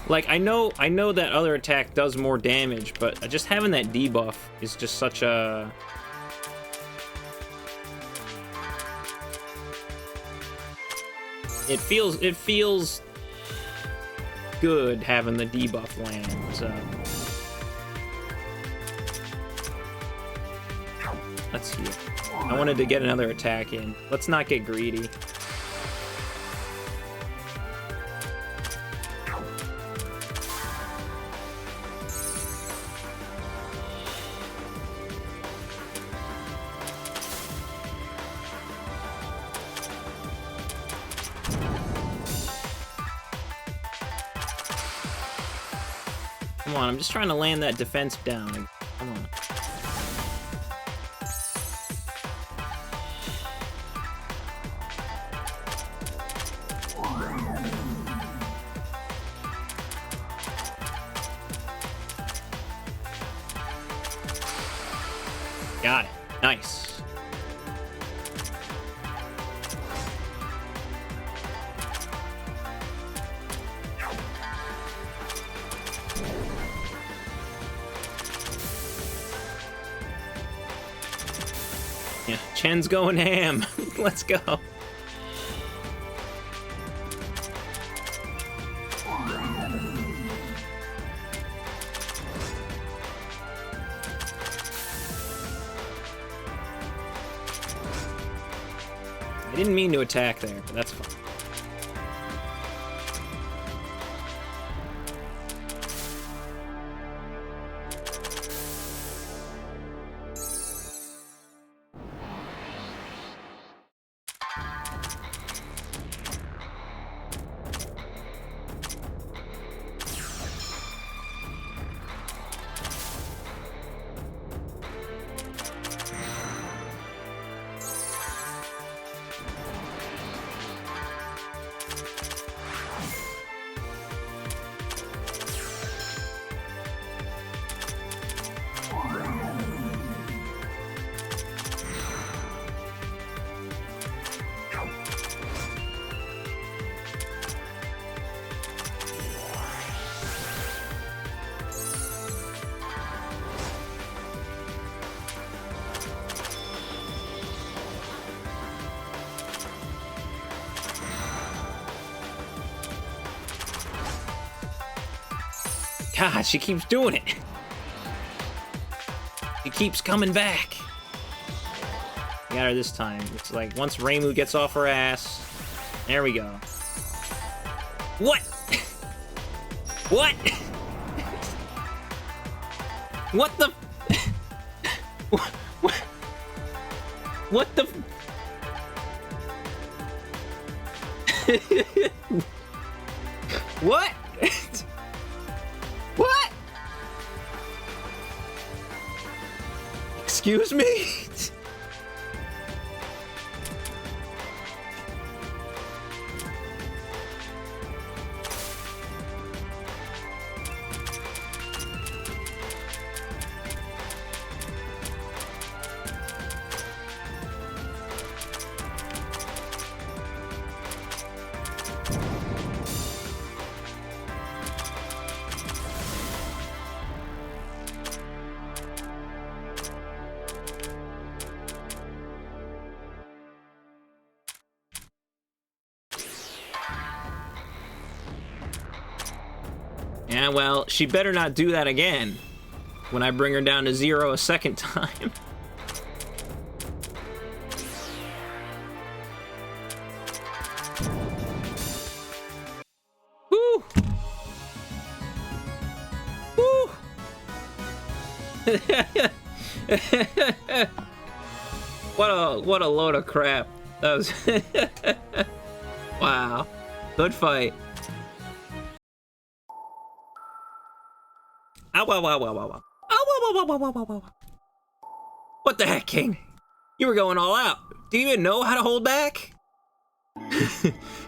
Like, I know that other attack does more damage, but just having that debuff is just such a... It feels good having the debuff land, so... Let's heal. I wanted to get another attack in. Let's not get greedy. Come on, I'm just trying to land that defense down. Come on. Got it. Nice. Yeah, Chen's going ham. Let's go. I didn't mean to attack there, but that's fine. God, she keeps doing it. She keeps coming back. Got her this time. It's like once Reimu gets off her ass. There we go. What? What? What the? What the? What? What? Excuse me? Yeah, well, she better not do that again when I bring her down to 0 a second time. Woo! Woo! What a load of crap. That was wow. Good fight. Ow, wow, wow, wow, wow, wow. Ow, wow, wow, wow, wow, wow, wow. What the heck, King? You were going all out. Do you even know how to hold back?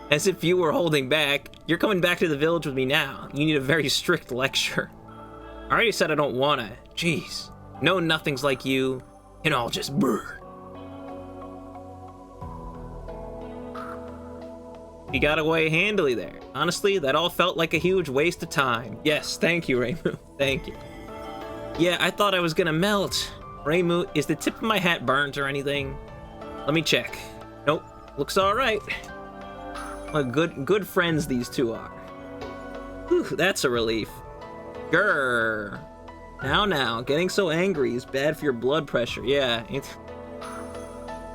As if you were holding back. You're coming back to the village with me now. You need a very strict lecture. I already said I don't wanna. Jeez. No, nothing's like you. And all just brr. You got away handily there. Honestly, that all felt like a huge waste of time. Yes, thank you, Reimu. Thank you. Yeah, I thought I was gonna melt. Reimu, is the tip of my hat burnt or anything? Let me check. Nope, looks all right. What good friends these two are. Whew, that's a relief. Grrr. Now, getting so angry is bad for your blood pressure. Yeah,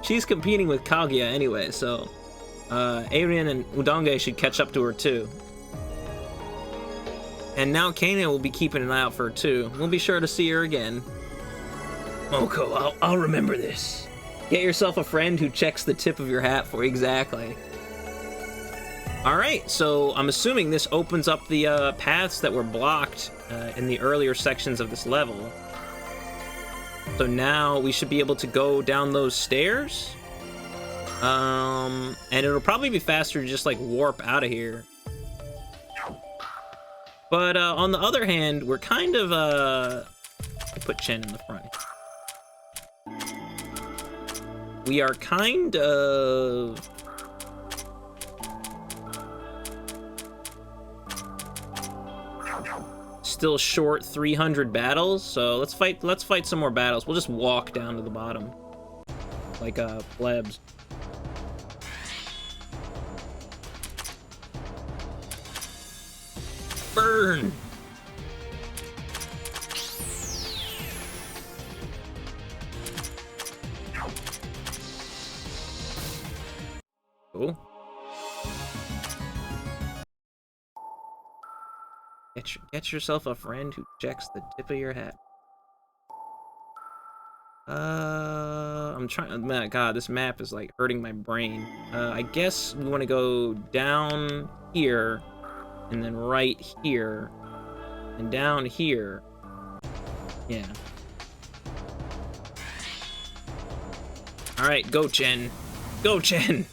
she's competing with Kaguya anyway, so Arien and Udonge should catch up to her too. And now Kana will be keeping an eye out for her too. We'll be sure to see her again. Moko, I'll remember this. Get yourself a friend who checks the tip of your hat for you. Exactly. Alright, so I'm assuming this opens up the paths that were blocked in the earlier sections of this level. So now we should be able to go down those stairs. And it'll probably be faster to just like warp out of here. But on the other hand, we're kind of I'll put Chen in the front. We are kind of still short 300 battles, so let's fight some more battles. We'll just walk down to the bottom like plebs. Burn. Cool. Get yourself a friend who checks the tip of your hat. I'm trying. Man, God, this map is like hurting my brain. I guess we want to go down here, and then right here, and down here. Yeah. All right, go Chen. Go Chen.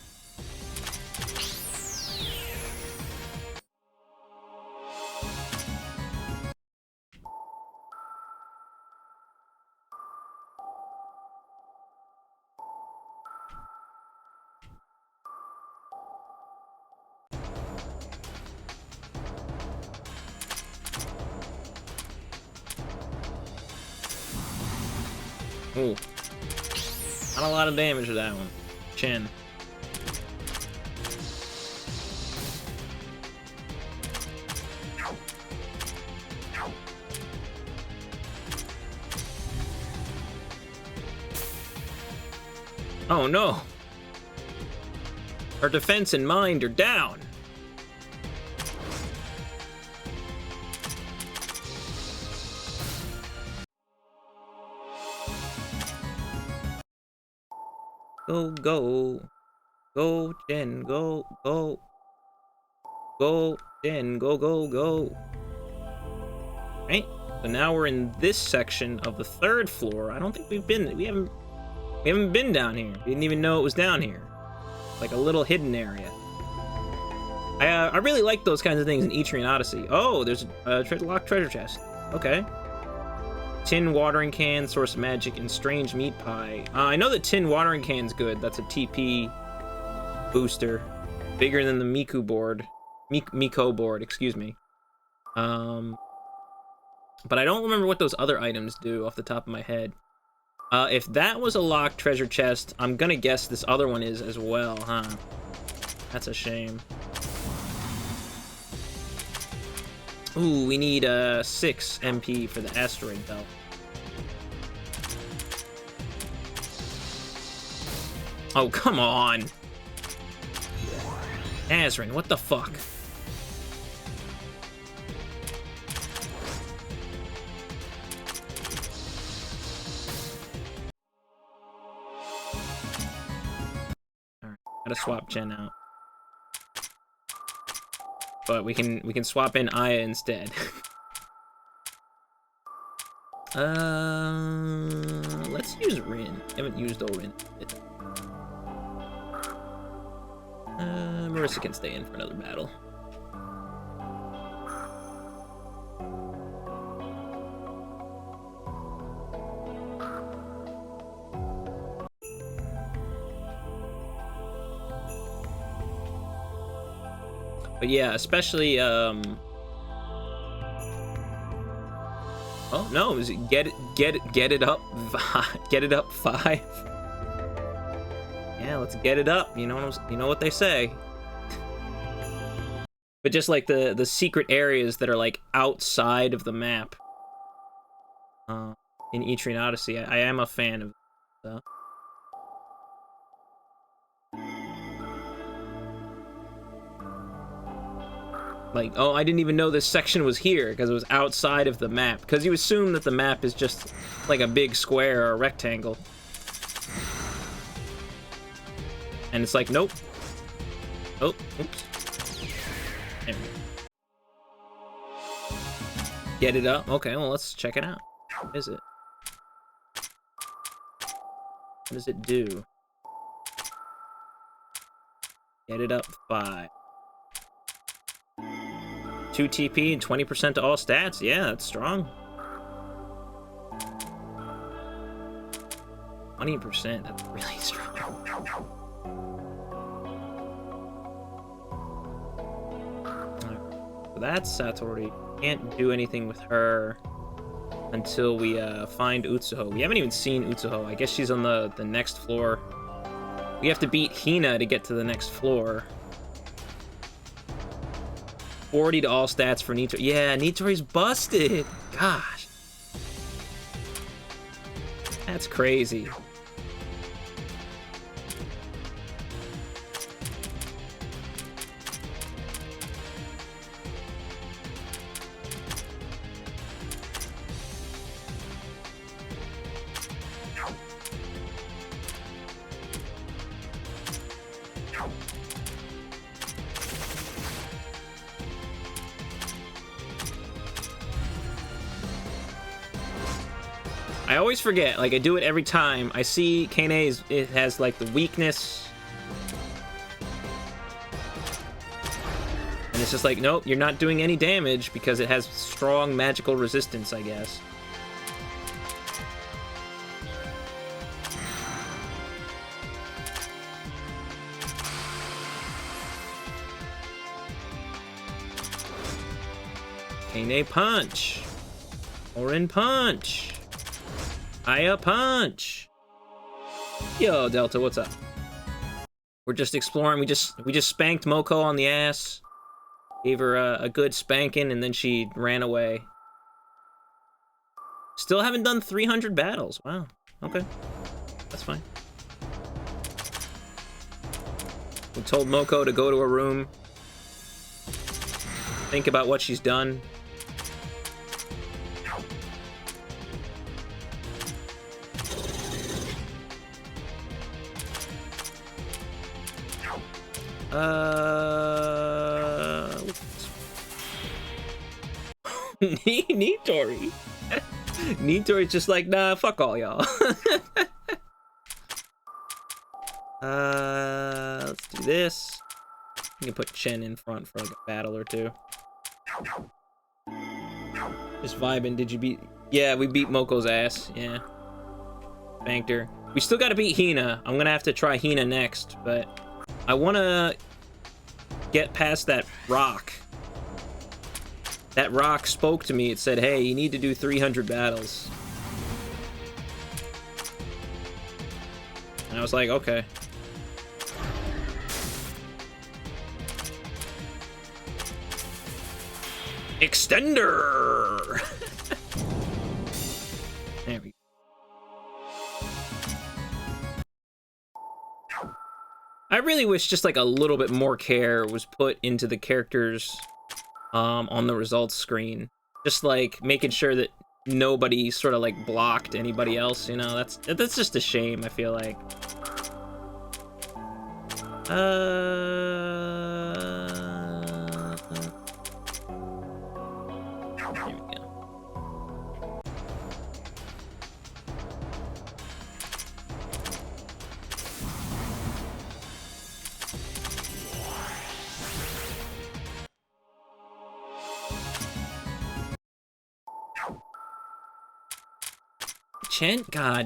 Ooh. Not a lot of damage to that one. Chen. Oh no! Our defense and mind are down! Go, go. Go, Jen, go, go. Go, Jen, go, go, go. Right? So now we're in this section of the third floor. I don't think we haven't been down here. We didn't even know it was down here. Like a little hidden area. I really like those kinds of things in Etrian Odyssey. Oh, there's a locked treasure chest. Okay. Tin watering can, source of magic, and strange meat pie. I know the tin watering can's good. That's a TP booster. Bigger than the Miku board. Miko board, excuse me. But I don't remember what those other items do off the top of my head. If that was a locked treasure chest, I'm gonna guess this other one is as well, huh? That's a shame. Ooh, we need 6 MP for the asteroid belt. Oh, come on! Azrin, what the fuck? Alright, gotta swap Chen out. But we can swap in Aya instead. Let's use Rin. I haven't used Orin. Marissa can stay in for another battle. But yeah, especially oh no, is it get it up 5? Yeah, let's get it up. You know what they say. But just like the secret areas that are like outside of the map. in Etrian Odyssey. I am a fan of that. Like, oh, I didn't even know this section was here because it was outside of the map. Because you assume that the map is just like a big square or a rectangle. And it's like, nope. Oh, oops. There we go. Get it up? Okay, well, let's check it out. What is it? What does it do? Get it up 5. 2 TP and 20% to all stats. Yeah, that's strong. 20%, that's really strong. So that's Satori. Can't do anything with her until we find Utsuho. We haven't even seen Utsuho. I guess she's on the next floor. We have to beat Hina to get to the next floor. 40 to all stats for Nitori. Yeah, Nitori's busted. Gosh. That's crazy. I always forget, like I do it every time. I see Kane it has like the weakness. And it's just like, nope, you're not doing any damage because it has strong magical resistance, I guess. Kane punch. Orin punch. Aya punch. Yo, Delta, what's up? We're just exploring. We just spanked Moko on the ass. Gave her a good spanking, and then she ran away. Still haven't done 300 battles. Wow. Okay. That's fine. We told Moko to go to her room. Think about what she's done. Nitori. Nitori's just like, nah, fuck all y'all. Let's do this. You can put Chen in front for like a battle or two. Just vibing. Did you beat? Yeah, we beat Moko's ass. Yeah. Spanked her. We still gotta beat Hina. I'm gonna have to try Hina next, but I wanna get past that rock. That rock spoke to me. It said, hey, you need to do 300 battles. And I was like, okay. Extender! There we go. I really wish just like a little bit more care was put into the characters on the results screen. Just like making sure that nobody sort of like blocked anybody else, you know? That's just a shame, I feel like. Here we go.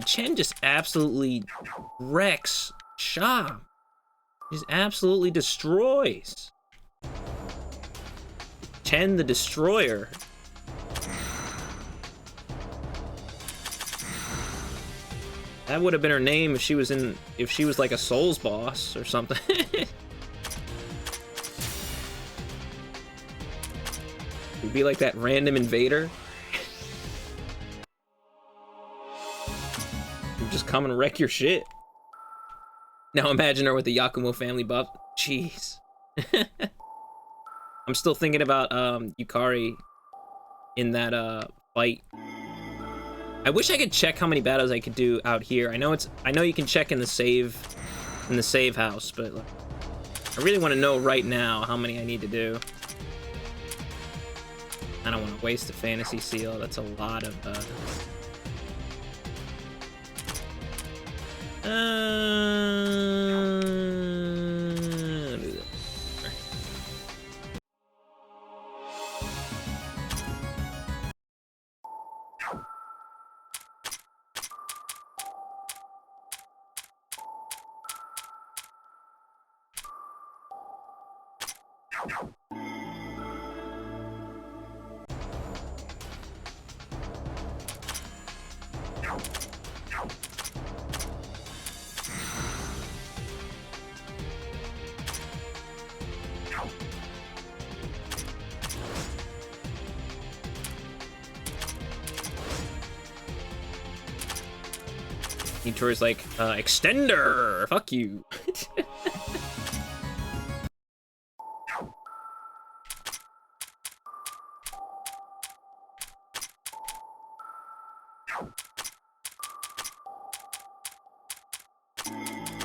Chen just absolutely wrecks Sha. He just absolutely destroys. Chen the Destroyer. That would have been her name if she was like a Souls boss or something. It'd be like that random invader. just come and wreck your shit. Now imagine her with the Yakumo family buff. Jeez. I'm still thinking about Yukari in that fight. I wish I could check how many battles I could do out here. I know you can check in the save house, but like, I really want to know right now how many I need to do. I don't want to waste a fantasy seal. That's a lot of Nitor's like, extender! Fuck you!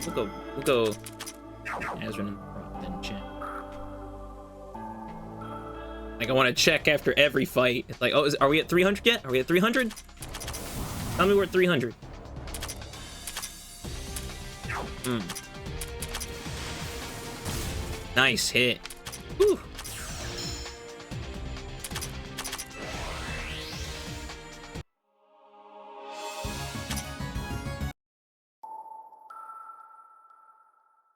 We'll go Azrin and then check. Like, I want to check after every fight. It's like, oh, are we at 300 yet? Are we at 300? Tell me we're at 300. Nice hit. Whew.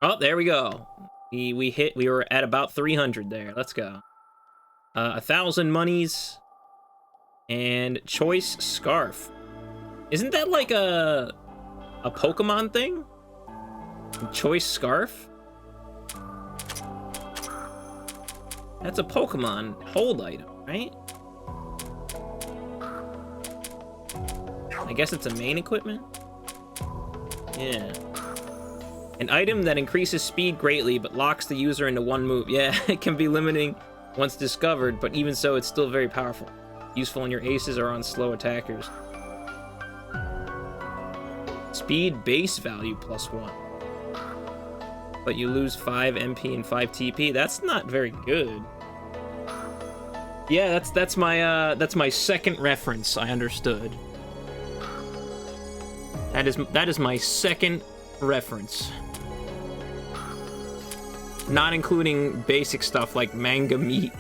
Oh, there we go. We were at about 300 there. Let's go. 1,000 monies and choice scarf. Isn't that like a Pokemon thing? Choice scarf? That's a Pokemon hold item, right? I guess it's a main equipment? Yeah. An item that increases speed greatly but locks the user into one move. Yeah, it can be limiting once discovered, but even so, it's still very powerful. Useful when your aces are on slow attackers. Speed base value +1. But you lose 5 MP and 5 TP. That's not very good. Yeah, that's my second reference. I understood. That is my second reference. Not including basic stuff like manga meat.